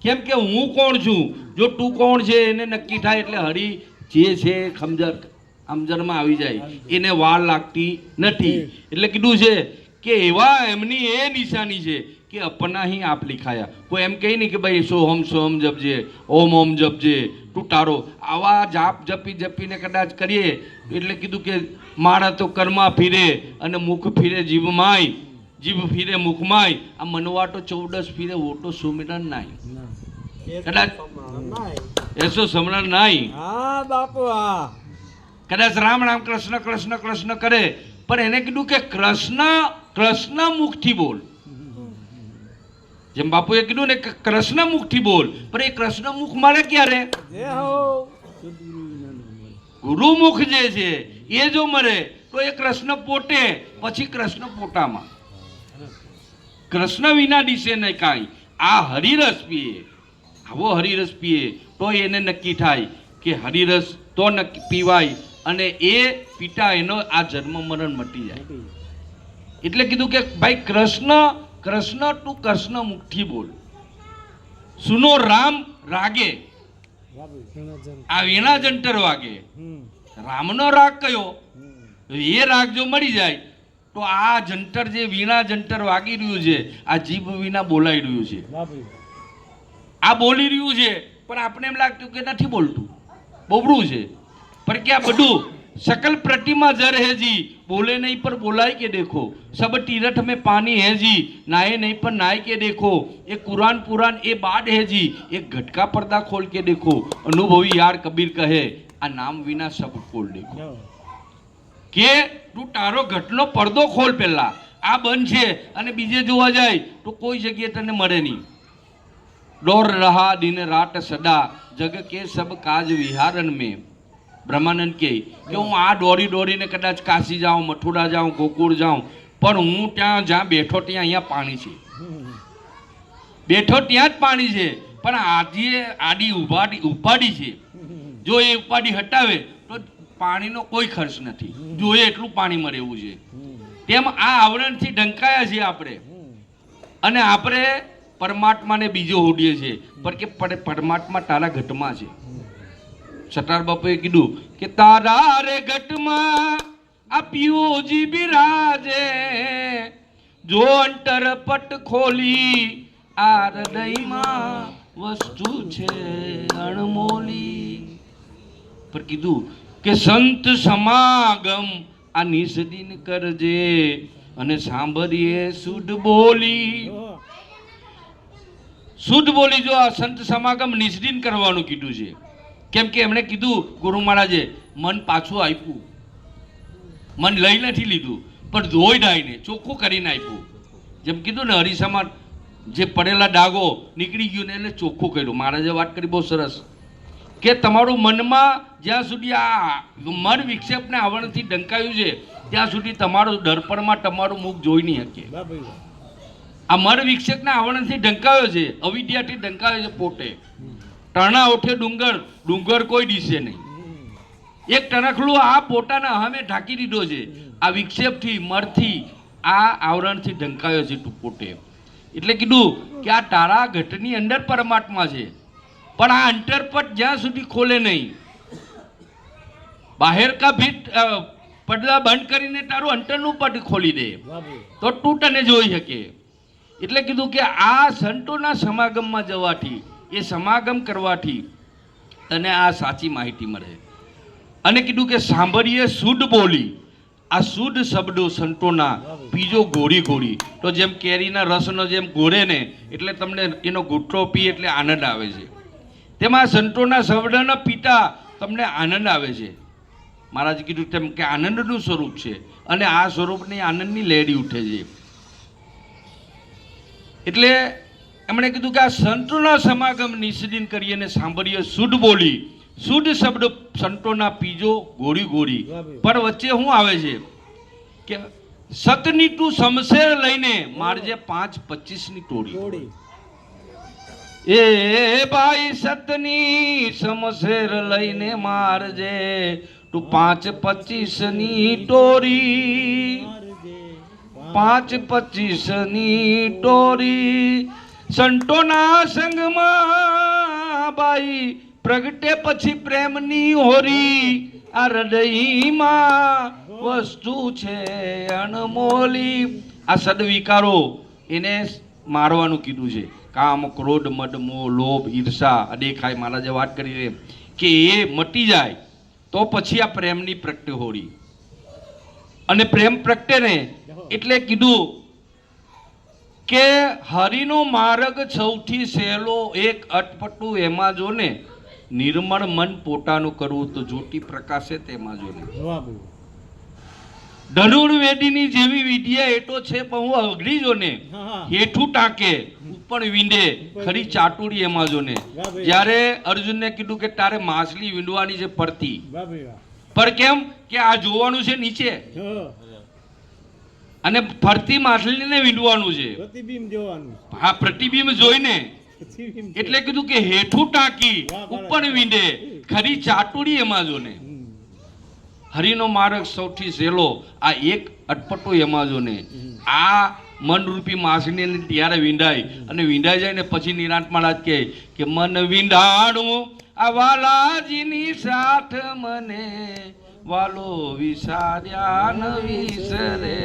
કેમ કે હું કોણ છું જો તું કોણ છે એને નક્કી થાય એટલે હરી જે છે સમજણમાં આવી જાય એને વાર લાગતી નથી એટલે કીધું છે કે એવા એમની એ નિશાની છે કે અપના ही आप लिखाया કોઈ એમ કહે નહીં કે ભાઈ સોહમ જપજે ઓમ જપજે તું તારો આવા જાપ જપીને કદાચ કરીએ એટલે કીધું કે મારા તો કર્મા ફીરે અને મુખ ફીરે જીભમાય જીભ ફીરે મુખમાય આ મનવાટો 14 ફીરે ઓટો સુમિરન નાય કદાચ એસો સમરણ નાય હા બાપુ હા કદાચ રામ રામ કૃષ્ણ કૃષ્ણ કૃષ્ણ કરે પણ એને કીધું કે કૃષ્ણ મુખથી બોલ જેમ બાપુએ કીધું ને કે કૃષ્ણ મુખથી બોલ પણ એ કૃષ્ણ મુખ મળે ક્યારે ગુરુ મુખ જે છે એ જો મળે તો એ કૃષ્ણ પોતે પછી કૃષ્ણ પોતામાં કૃષ્ણ વિના દિશે નહીં કાંઈ આ હરિરસ પીએ આવો હરિરસ પીએ તો એને નક્કી થાય કે હરિરસ તો નક્કી પીવાય અને એ પીતા એનો આ જન્મ મરણ મટી જાય એટલે કીધું કે ભાઈ કૃષ્ણ કૃષ્ણ તું કૃષ્ણ મુખથી બોલ, સુનો રામ રાગે, આ વીણા જંતર વાગે. રામનો રાગ કયો? એ રાગ જો મળી જાય તો આ જંતર જે વીણા જંતર વાગી રહ્યું છે, આ જીભ વિના બોલાઈ રહ્યું છે, આ બોલી રહ્યું છે, પણ આપણે એમ લાગતું કે નથી બોલતું, બોબડું છે. પણ કે આ બધું सकल प्रतिमा जर है जी, बोले नहीं पर बोलाई के देखो, सब तीरथ में पानी है जी, नहाए नहीं पर नहाए के देखो, ये कुरान पुराण ये बात है जी, एक घटका पर्दा खोल के देखो, अनुभवी यार कबीर कहे आ नाम विना सब खोल देखो. કે તું તારો ઘટનો પડદો ખોલ, પહેલા આ બંધ છે અને બીજે જોવા જાય તો કોઈ જગ્યાએ તને મળે નહીં. દોર રહા દિન રાત સદા, જગ કે સબ કાજ વિહારન में. બ્રહ્માનંદ કે હું આ દોડી દોડીને કદાચ કાશી જાઉં, મથુરા જાઉં, ગોકુળ જાઉં, પણ હું ત્યાં જ્યાં બેઠો ત્યાં અહીંયા પાણી છે, બેઠો ત્યાં જ પાણી છે, પણ આજે આડી ઉપાડી છે, જો એ ઉપાડી હટાવે તો પાણીનો કોઈ ખર્ચ નથી, જોઈએ એટલું પાણી મળે એવું છે. તેમ આ આવરણથી ઢંકાયા છીએ આપણે, અને આપણે પરમાત્માને બીજો હોડીએ છીએ, પણ કે પરમાત્મા તારા ઘટમાં છે. સટાર બાપુએ કીધું કે તારા રે ઘટમાં આ પિયુજી બિરાજે, જો અંતર પટ ખોલી આ હૃદયમાં વસ્તુ છે અણમોલી. પર કીધું કે સંત સમાગમ આ નિષદિન કરજે, અને સાંભળીએ શુદ્ધ બોલી. શુદ્ધ બોલી જો આ સંત સમાગમ નિષદિન કરવાનું કીધું છે. કેમ કે એમણે કીધું ગુરુ મહારાજે મન પાછું આપ્યું, મન લઈ નથી લીધું, પણ ધોઈ ધાઈને ચોખ્ખું કરીને આપ્યું. જેમ કીધું ને હરીસામાં જે પડેલા ડાઘો નીકળી ગયું ને એને ચોખ્ખું કર્યું. મહારાજે વાત કરી બહુ સરસ કે તમારું મનમાં જ્યાં સુધી આ મન વિક્ષેપને આવરણથી ઢંકાયું છે ત્યાં સુધી તમારું દર્પણમાં તમારું મુખ જોઈ નહીં શકે. આ મન વિક્ષેપના આવરણથી ઢંકાયો છે, અવિદ્યાથી ઢંકાયો છે પોતે. ટણા ઓઠે ડુંગર, ડુંગર કોઈ દિશે નહીં. એક ટણકલું આ પોતાના હમે ઢાંકી દીધો છે, આ વિક્ષેપથી મરથી આ આવરણથી ઢંકાયો છે તું પોતે. એટલે કીધું કે આ તારા ઘટની અંદર પરમાત્મા છે, પણ આ અંતરપટ જ્યાં સુધી ખોલે નહીં, બહાર કા ભીત પડદા બંધ કરીને તારું અંતરનું પટ ખોલી દે તો તું તને જોઈ શકે. એટલે કીધું કે આ સંતોના સમાગમમાં જવાથી, એ સમાગમ કરવાથી તને આ સાચી માહિતી મળે. અને કીધું કે સાંભળીએ શુદ્ધ બોલી, આ શુદ્ધ શબ્દો સંતોના બીજો ઘોડી ઘોડી. તો જેમ કેરીના રસનો જેમ ઘોળે ને એટલે તમને એનો ગુઠ્ઠો પી એટલે આનંદ આવે છે, તેમાં સંતોના શબ્દના પીતા તમને આનંદ આવે છે. મહારાજ કીધું તેમ કે આનંદનું સ્વરૂપ છે, અને આ સ્વરૂપની આનંદની લહેરી ઉઠે છે. એટલે એમણે કીધું કે આ સંતોના સમાગમ નિષદિન કરીએ ને સાંભળીએ શુદ્ધ બોલી, શુદ્ધ શબ્દ સંતોના પીજો ગોળી ગોળી. પણ વચ્ચે શું આવે છે કે સતની તું શમશેર લઈને મારજે 5-25ની ટોળી. એ ભાઈ સતની શમશેર લઈને મારજે તું 5-25ની ટોળી, 5-25ની ટોળી. સંતોના સંગમાં બાઈ પ્રગટે પછી પ્રેમની હોરી, આ હૃદયમાં વસ્તુ છે અણમોલી. આ સદવિકારો એને મારવાનું કીધું છે. કામ, ક્રોધ, મદ, મોહ, લોભ, ઈર્ષા, અદેખાય. મહારાજે વાત કરી છે કે એ મટી જાય તો પછી આ પ્રેમની પ્રગટે હોરી, અને પ્રેમ પ્રગટે ને એટલે કીધું કે હરિનો માર્ગ સૌથી સહેલો એક અટપટું એમાં જો ને, નિર્મળ મન પોતાનું કરવું તો જ્યોતિ પ્રકાશે તેમાં જો ને. ધનુર્વેદીની જેવી વિદ્યા એ તો છે પણ હું અઘરી જો ને, હેઠું ટાંકે ઉપર વીંડે ખરી ચાટુડી એમાં જો ને. જ્યારે અર્જુનને કીધું કે તારે માછલી વીંડવાની છે પરથી, પર કેમ કે આ જોવાનું છે નીચે અને ફરતી માછલીને વીંડવાનું છે, પ્રતિબિંબ જોવાનું. હા, પ્રતિબિંબ જોઈને એટલે કીધું કે હેઠું ટાંકી ઉપર વીંડે ખરી ચાટુડી એમાં જો ને. હરિનો માર્ગ સૌથી સહેલો આ એક અટપટો એમાં જો ને આ મનરૂપી માસને ત્યારે વિંધાય અને વિંધાઈ જાય ને પછી નિરાંત મહારાજ કહે કે મન વિંધાણું આ વાલાજીની સાથ મને વાલો વિસાર્યા ન વિસરે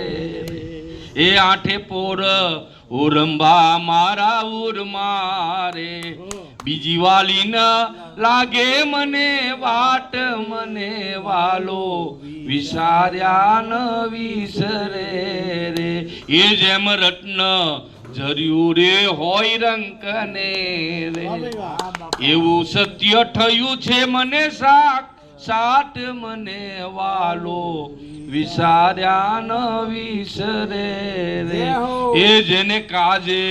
એ આઠે પોર ઓરંબા મારા ઉર મારે બીજી વાલી ન લાગે મને વાટ મને વાલો વિસાર્યા ન વિસરે રે એ જેમ રત્ન જર્યું રે હોય રંકને રે એવું સત્ય થયું છે મને સાટ મને વાલો વિસાર્યા ન વિસરે રે એ જેને કાજે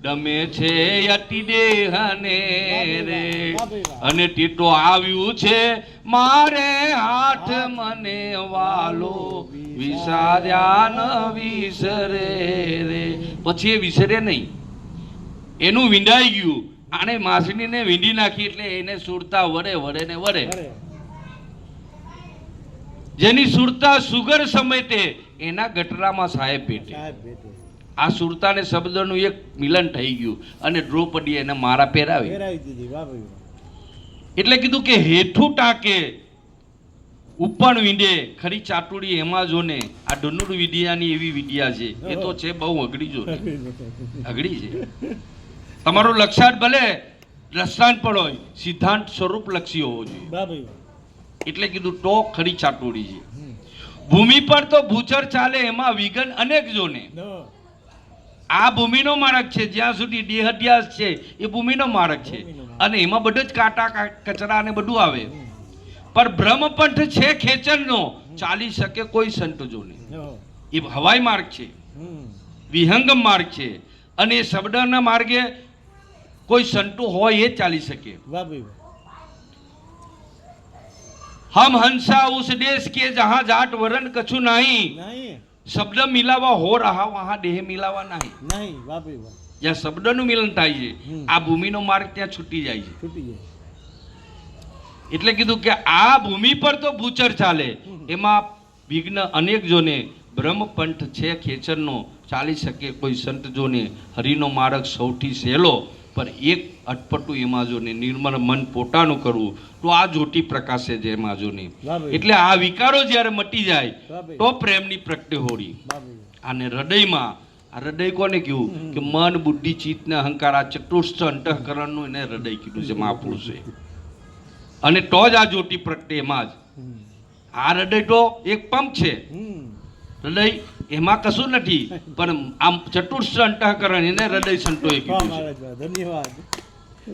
ડમે છે અતિ દેહને રે અને ટીટો આવ્યું છે મારે હાથ મને વાલો વિસાર્યા ન વિસરે રે પછી એ વિસરે નહીં એનું વિંધાઈ ગયું આને માસણીને વીંધી નાખી એટલે એને સુરતા વરે ને વરે જેની સુરતા સુગર સમયતે એના ગટરામાં સાહેબ ભેટે આ સુરતા ને શબ્દનું એક મિલન થઈ ગયું અને દ્રૌપદી એને મારા પહેરાવી એટલે કીધું કે હેઠું ટાકે ઉપર વીંડે ખરી ચાટુડી એમાં જો ને આ ડુનુર વિદ્યાની એવી વિદ્યા છે એ તો છે બહુ અઘડી જો અઘડી છે તમારું લક્ષાત ભલે દ્રષ્ટાંત પણ હોય સિદ્ધાંત સ્વરૂપ લક્ષી હોવો જોઈએ એટલે કીધું તો ખરી ચાટુડી છે ભૂમિ પર તો ભૂચર ચાલે એમાં વિઘન અનેક જોને આ ભૂમિનો માર્ગ છે જ્યાં સુધી દેહધ્યાસ છે એ ભૂમિનો માર્ગ છે અને એમાં બધું જ કાંટા કચરા ને બધું આવે પર બ્રહ્મપંથ છે ખેચરનો ચાલી શકે કોઈ સંત જોને એ હવાઈ માર્ગ છે વિહંગમ માર્ગ છે અને એ શબ્દના માર્ગે કોઈ સંતો હોય એ ચાલી શકે हम हंसा उस देश के जहां जाट वरण कछु नहीं शब्द मिलावा हो रहा वहां देह मिलावा नहीं જ્યાં શબ્દનું મિલન થાય છે આ ભૂમિનો માર્ગ ત્યાં છૂટી જાય છે એટલે કીધું કે આ ભૂમિ પર તો ભૂચર ચાલે એમાં વિઘ્ન અનેક જોને બ્રહ્મપંથ છે ખેચરનો ચાલી શકે કોઈ સંત જોને હરિનો માર્ગ સૌથી સહેલો પર એક અટપટું એમાં જો ને નિર્મળ મન પોતાનું કરવું તો આ જ્યોતિ પ્રકાશે છે એમાં જો ને એટલે આ વિકારો જ્યારે મટી જાય તો પ્રેમની પ્રગટે હોરી અને હૃદયમાં આ હૃદય કોને કીધું કે મન બુદ્ધિ ચિત્ત ને અહંકાર આ ચતુષ્ટ અંતઃકરણનું એને હૃદય કીધું છે મહાપુરુષે અને તો જ આ જ્યોતિ પ્રગટે એમાં જ આ હૃદય તો એક પંપ છે હૃદય એમાં કશું નથી પણ આમ ચતુર્થ અંતઃકરણ એને હૃદય સંતોએ કીધું છે ધન્યવાદ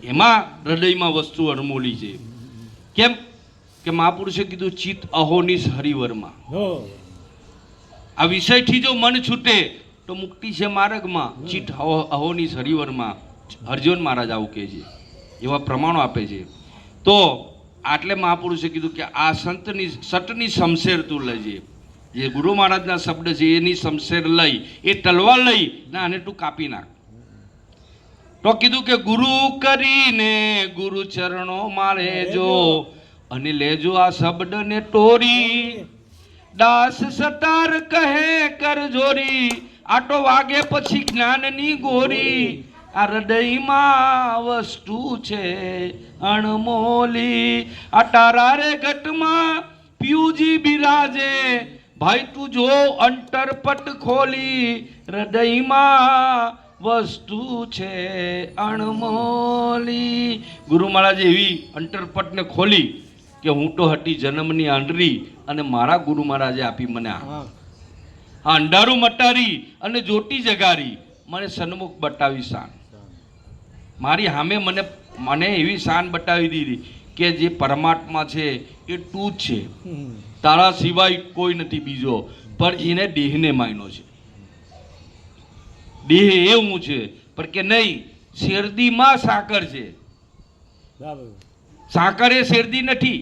એમાં હૃદયમાં વસ્તુ અરમોલી છે કેમ કે મહાપુરુષે કીધું ચિત્ત અહોનિશ હરિવરમાં આ વિષયથી જો મન છૂટે તો મુક્તિ છે માર્ગમાં ચિત્ત અહોનિશ હરિવરમાં અર્જુન મહારાજ આવું કહે છે એવા પ્રમાણો આપે છે તો આટલે મહાપુરુષે કીધું કે આ સતની શમશેર તું લેજે જે ગુરુ મહારાજના શબ્દ છે એની શમશેર લઈ એ તલવાર લઈ ના આને તું કાપી નાખ તો કીધું કે ગુરુ કરીને ગુરુ ચરણો મારે જો અને લેજો આ શબ્દને તોરી દાસ સતાર કહે કર જોરી આટો વાગે પછી જ્ઞાનની ગોરી આ હૃદયમાં વસ્તુ છે અણમોલી આ તારા રે ઘટમાં પિયુજી બિરાજે ભાઈ તું જો અંતરપટ ખોલી હૃદયમાં વસ્તુ છે અણમોલી ગુરુ મહારાજે એવી અંતરપટને ખોલી કે હું તો હતી જન્મની આંડરી અને મારા ગુરુ મહારાજે આપી મને આ અંધારું મટારી અને જ્યોતિ જગારી મને સન્મુખ બતાવી શાન મારી સામે મને એવી શાન બતાવી દીધી કે જે પરમાત્મા છે એ તું જ છે તારા સિવાય કોઈ નથી બીજો પણ એને દેહને માયનો છે દેહ એવું છે પણ કે નહીં શેરદીમાં સાકર છે સાકર એ શેરદી નથી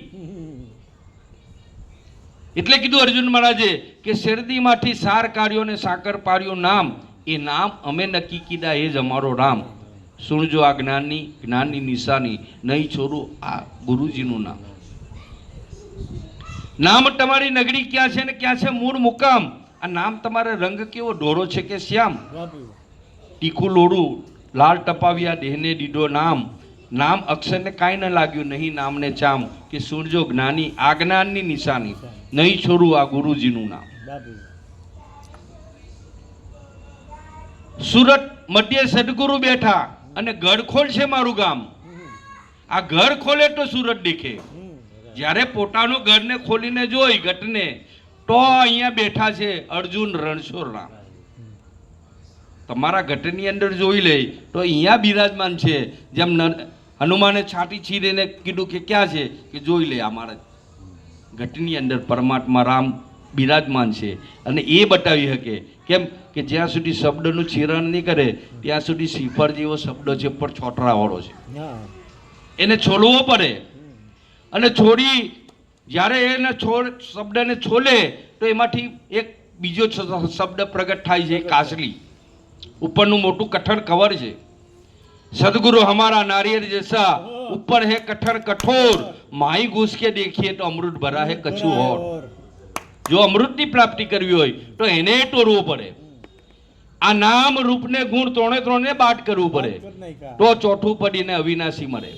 એટલે કીધું અર્જુન મહારાજે કે શેરદીમાંથી સાર કાઢ્યો ને સાકર પાડ્યું નામ એ નામ અમે નક્કી કીધા એ જ અમારો રામ સુણજો આ જ્ઞાનની નિશાની નહીં છોડો આ ગુરુજીનું નામ નામ તમારી નગરી ક્યાં છે ને ક્યાં છે મૂળ મુકામ. આ નામ તમારે રંગ કેવો ઢોરો છે કે શ્યામ. તીખું લોડું લાલ ટપાવ્યા દેહને દીધો નામ. નામ અક્ષરને કાંઈ ન લાગ્યું નહીં નામને ચામ. કે સુરજો જ્ઞાની આ જ્ઞાનની નિશાની નહીં છોડું આ ગુરુજીનું નામ. સુરત મધ્ય સદગુરુ બેઠા અને ગઢખોલ છે મારું ગામ. આ ઘર ખોલે તો સુરત દેખે. જ્યારે પોતાનો ઘરને ખોલીને જોઈ ગટને તો અહીંયા બેઠા છે અર્જુન રણછોડ રામ. તમારા ઘટની અંદર જોઈ લે તો અહીંયા બિરાજમાન છે. જેમ હનુમાને છાતી છીરીને કીધું કે ક્યાં છે કે જોઈ લે અમારા ઘટની અંદર પરમાત્મા રામ બિરાજમાન છે. અને એ બતાવી શકે કેમ કે જ્યાં સુધી શબ્દનું છીરણ નહીં કરે ત્યાં સુધી શ્રીફળ જેવો શબ્દ છે પણ છોટરાવાળો છે. એને છોલવો પડે અને છોડી જ્યારે એને શબ્દને છોલે તો એમાંથી એક બીજો શબ્દ પ્રગટ થાય છે કાસલી. ઉપરનું મોટું કઠણ કવર છે. સદગુરુ हमारा नारियल जैसा ऊपर है कठर कठोर माही घुस के देखिए तो अमृत भरा है कछु और. જો અમૃતની પ્રાપ્તિ કરવી હોય તો એને તોડવું પડે. આ નામ રૂપને ગુણ ત્રણે બાદ કરવું પડે તો ચોથું પદ એને અવિનાશી મળે.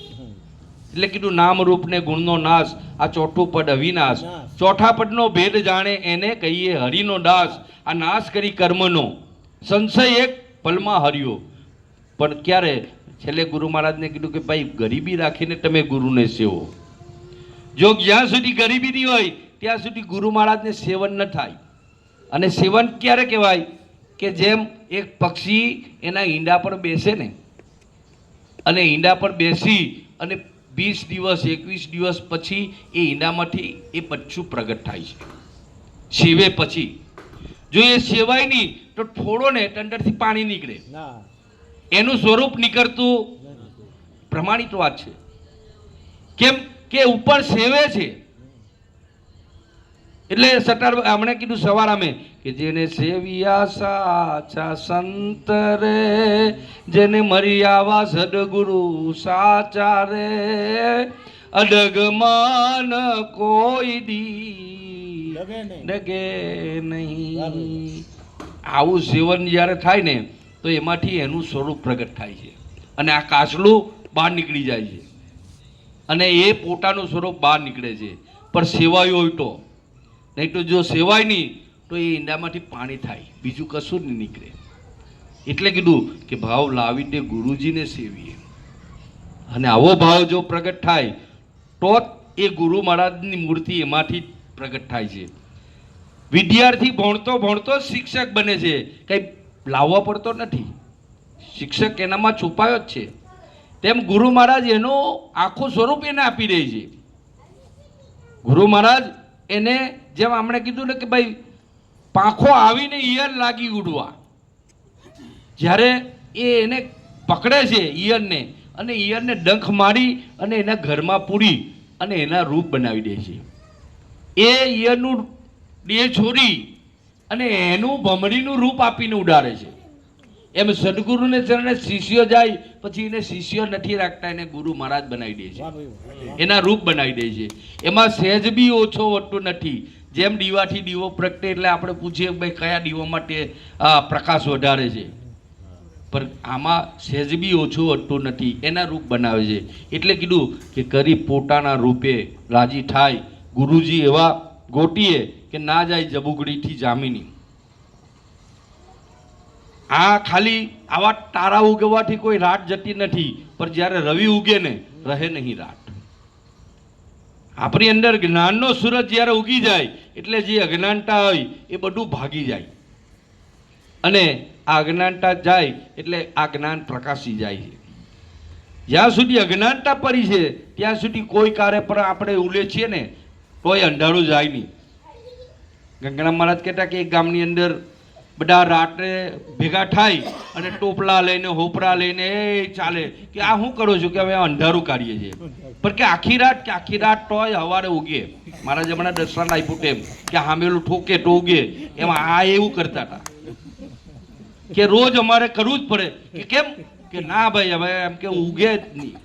એટલે કીધું નામ રૂપને ગુણનો નાશ. આ ચોથું પદ અવિનાશ. ચોથા પદનો ભેદ જાણે એને કહીએ હરિનો દાસ. આ નાશ કરી કર્મનો સંશય એક પલમાં હર્યો. પણ ક્યારે છેલ્લે ગુરુ મહારાજને કીધું કે ભાઈ ગરીબી રાખીને તમે ગુરુને સેવો. જો જ્યાં સુધી ગરીબી નહીં હોય ત્યાં સુધી ગુરુ મહારાજને સેવન ન થાય. અને સેવન ક્યારે કહેવાય કે જેમ એક પક્ષી એના ઈંડા પર બેસે ને અને ઈંડા પર બેસી અને 20 દિવસ 21 દિવસ પછી એ ઈંડામાંથી એ બચ્ચું પ્રગટ થાય છે સેવે પછી. જો એ સેવાય નહીં તો થોડો ને અંદરથી પાણી નીકળે. એનું સ્વરૂપ નીકળતું પ્રમાણિત વાત છે. કેમ કે ઉપર સેવે છે. એટલે સટાર હમણાં કીધું સવાર અમે કે જેને સેવિયા સાચા સંત રે જેને મર્યાવા સદગુરુ સાચા રે અડગમાન કોઈ દી ડગે નહીં. આવું સેવન જ્યારે થાય ને તો એમાંથી એનું સ્વરૂપ પ્રગટ થાય છે અને આ કાચલું બહાર નીકળી જાય છે અને એ પોતાનું સ્વરૂપ બહાર નીકળે છે. પણ સેવાયું હોય તો. નહીં તો જો સેવાય નહીં તો એ ઈંડામાંથી પાણી થાય બીજું કશું નહીં નીકળે. એટલે કીધું કે ભાવ લાવીને ગુરુજીને સેવીએ અને આવો ભાવ જો પ્રગટ થાય તો એ ગુરુ મહારાજની મૂર્તિ એમાંથી પ્રગટ થાય છે. વિદ્યાર્થી ભણતો ભણતો જ શિક્ષક બને છે. કંઈ લાવવા પડતો નથી. શિક્ષક એનામાં છુપાયો જ છે. તેમ ગુરુ મહારાજ એનું આખું સ્વરૂપ એને આપી દે છે. ગુરુ મહારાજ એને જેમ આપણે કીધું ને કે ભાઈ પાંખો આવીને ઈયર લાગી ઉડવા. જ્યારે એ એને પકડે છે ઈયરને અને ઈયરને ડંખ મારી અને એના ઘરમાં પૂરી અને એના રૂપ બનાવી દે છે. એ ઈયરનું દેહ છોડી અને એનું ભમરીનું રૂપ આપીને ઉડાડે છે. એમ સદગુરુને ચરણે શિષ્યો જાય પછી એને શિષ્યો નથી રાખતા એને ગુરુ મહારાજ બનાવી દે છે. એના રૂપ બનાવી દે છે. એમાં સહેજ બી ઓછો વધતું નથી. જેમ દીવાથી દીવો પ્રગટે એટલે આપણે પૂછીએ ભાઈ કયા દીવા માટે પ્રકાશ વધારે છે પણ આમાં સહેજ બી ઓછું વધતું નથી. એના રૂપ બનાવે છે. એટલે કીધું કે કરી પોતાના રૂપે રાજી થાય. ગુરુજી એવા ગોટીએ કે ના જાય જબુગડીથી જામીની. આ ખાલી આવા તારા ઉગવાથી કોઈ રાત જતી નથી પણ જ્યારે રવિ ઉગે ને રહે નહીં રાત. આપણી અંદર જ્ઞાનનો સૂરજ જ્યારે ઉગી જાય એટલે જે અજ્ઞાનતા હોય એ બધું ભાગી જાય અને આ અજ્ઞાનતા જાય એટલે આ જ્ઞાન પ્રકાશી જાય છે. જ્યાં સુધી અજ્ઞાનતા પડી છે ત્યાં સુધી કોઈ કાર્ય પર આપણે ઉલેચીએ ને તોય અંધારું જાય નહીં. ગંગારામ મહારાજ કહેતા કે એક ગામની અંદર બધા રાત્રે ભેગા થાય અને ટોપલા લઈને હોપરા લઈને એ ચાલે કે આ શું કરો છો કે અમે અંધારું કાઢીએ છીએ પણ કે આખી રાત તોય સવારે ઉગે. મારા જમણા દર્શન આપ્યું તેમ કે હામેલું ઠોકે તો ઉગે એમાં આ એવું કરતા હતા કે રોજ અમારે કરવું જ પડે કે કેમ કે ના ભાઈ હવે એમ કે ઉગે જ નહીં.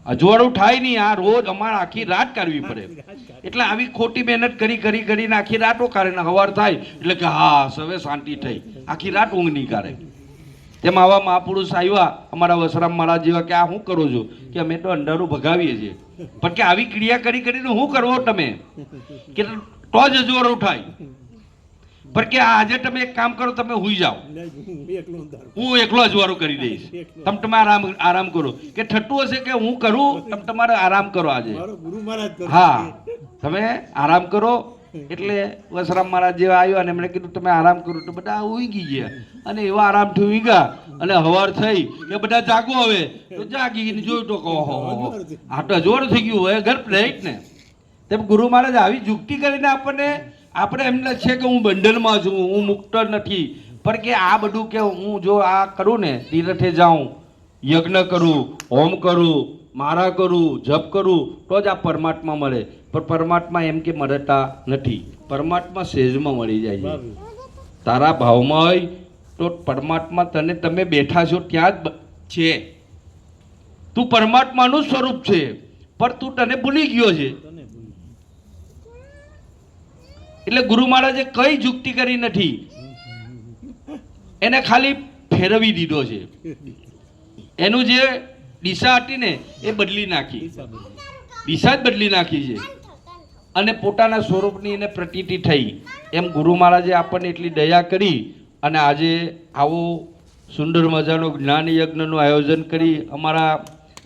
અજવાળું થાય નહીં. આ રોજ અમારે આખી રાત કાઢવી પડે. એટલે આવી ખોટી મહેનત કરીને આખી રાતો કાઢે ને સવાર થાય એટલે કે હા હવે શાંતિ થઈ, આખી રાત ઊંઘ નહીં કાઢે. તેમ આવા મહાપુરુષ આવ્યા અમારા વસરામ મહારાજ જેવા કે આ શું કરો છો? કે અમે તો અંધારું ભગાવીએ છીએ. પણ કે આવી ક્રિયા કરીને શું કરવો તમે? કે તો જ અજવાળું થાય. પણ કે આજે તમે એક કામ કરો, તમે હુઈ જાઓ, હું એકલો અજવાળું કરી દઈશ, તમે આરામ કરો. કે થતું હશે કે હું કરું, તમે તમારે આરામ કરો આજે. હા, તમે આરામ કરો. એટલે વસરામ મહારાજ જેવા આવ્યા અને એમણે કીધું તમે આરામ કરો. તો બધા ઊંઘી ગયા અને એવા આરામથી ઊંઘ્યા અને હવાર થઈ કે બધા જાગો હવે. તો જાગીને જોયું તો કહો આ તો અજવાળું થઈ ગયું, હવે ઘર રહી ને. તેમ ગુરુ મહારાજ આવી યુક્તિ કરીને આપણે એમને છે કે હું બંધનમાં છું, હું મુક્ત નથી. પણ કે આ બધું કે હું જો આ કરું ને, તીર્થે જાઉં, યજ્ઞ કરું, હોમ કરું, મારા કરું, જપ કરું, તો જ આ પરમાત્મા મળે. પણ પરમાત્મા એમ કે મળતા નથી. પરમાત્મા સહેજમાં મળી જાય છે. તારા ભાવમાં હોય તો પરમાત્મા તને, તમે બેઠા છો ત્યાં જ છે. તું પરમાત્માનું સ્વરૂપ છે, પણ તું તને ભૂલી ગયો છે. એટલે ગુરુ મહારાજે કઈ યુક્તિ કરી નથી, એને ખાલી ફેરવી દીધો છે. એનું જે દિશા હતી ને એ બદલી નાખી, દિશા જ બદલી નાખી છે અને પોતાના સ્વરૂપની એને પ્રતીતિ થઈ. એમ ગુરુ મહારાજે આપણને એટલી દયા કરી અને આજે આવો સુંદર મજાનો જ્ઞાન યજ્ઞનું આયોજન કરી અમારા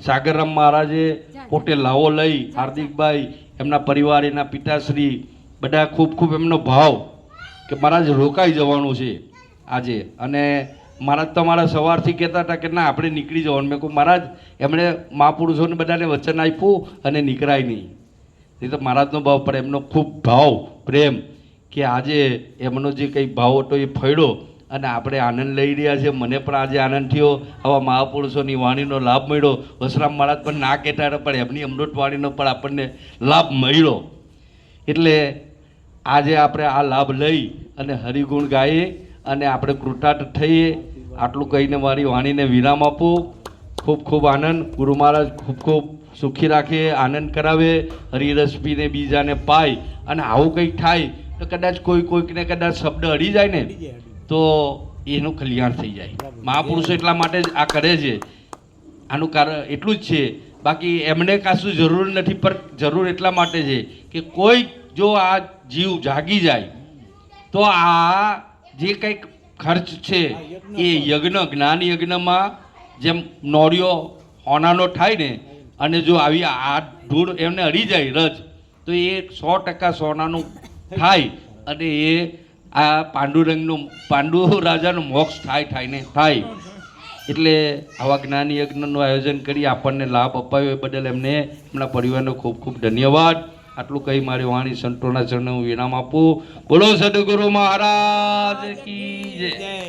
સાગરરામ મહારાજે પોતે લાવો લઈ, હાર્દિકભાઈ, એમના પરિવાર, એના પિતાશ્રી, બધા ખૂબ એમનો ભાવ કે મહારાજ રોકાઈ જવાનું છે આજે. અને મહારાજ તમારા સવારથી કહેતા હતા કે ના આપણે નીકળી જવાનું. મેં કહું મહારાજ, એમણે મહાપુરુષોને બધાને વચન આપ્યું અને નીકળાય નહીં. એ તો મહારાજનો ભાવ, પણ એમનો ખૂબ ભાવ પ્રેમ કે આજે એમનો જે કંઈ ભાવ હતો એ ફળ્યો અને આપણે આનંદ લઈ રહ્યા છે. મને પણ આજે આનંદ થયો. આવા મહાપુરુષોની વાણીનો લાભ મળ્યો. વસરામ મહારાજ પણ ના કહેતા હતા, પણ એમની અમૃત વાણીનો પણ આપણને લાભ મળ્યો. એટલે આજે આપણે આ લાભ લઈ અને હરિગુણ ગાઈએ અને આપણે કૃતાર્થ થઈએ. આટલું કહીને મારી વાણીને વિરામ આપું. ખૂબ આનંદ. ગુરુ મહારાજ ખૂબ સુખી રાખે, આનંદ કરાવે, હરિરસ પીને બીજાને પાય. અને આવું કંઈક થાય તો કદાચ કોઈકને કદાચ શબ્દ અડી જાય ને તો એનું કલ્યાણ થઈ જાય. મહાપુરુષો એટલા માટે જ આ કરે છે. આનું કારણ એટલું જ છે, બાકી એમને કશું જરૂર નથી. પણ જરૂર એટલા માટે છે કે કોઈ જો આ જીવ જાગી જાય તો આ જે કંઈક ખર્ચ છે એ યજ્ઞ, જ્ઞાન યજ્ઞમાં જેમ નોળિયો હોનાનો થાય ને, અને જો આવી આ ધૂળ એમને અડી જાય રજ, તો એ 100% સોનાનું થાય અને એ આ પાંડુ રાજાનું મોક્ષ થાય. એટલે આવા જ્ઞાન યજ્ઞનું આયોજન કરી આપણને લાભ અપાવ્યો એ બદલ એમને, એમના પરિવારનો ખૂબ ધન્યવાદ. આટલું કહી મારી વાણી સંતોના ચરણે હું વિરામ આપું. બોલો સદગુરુ મહારાજ કી જય.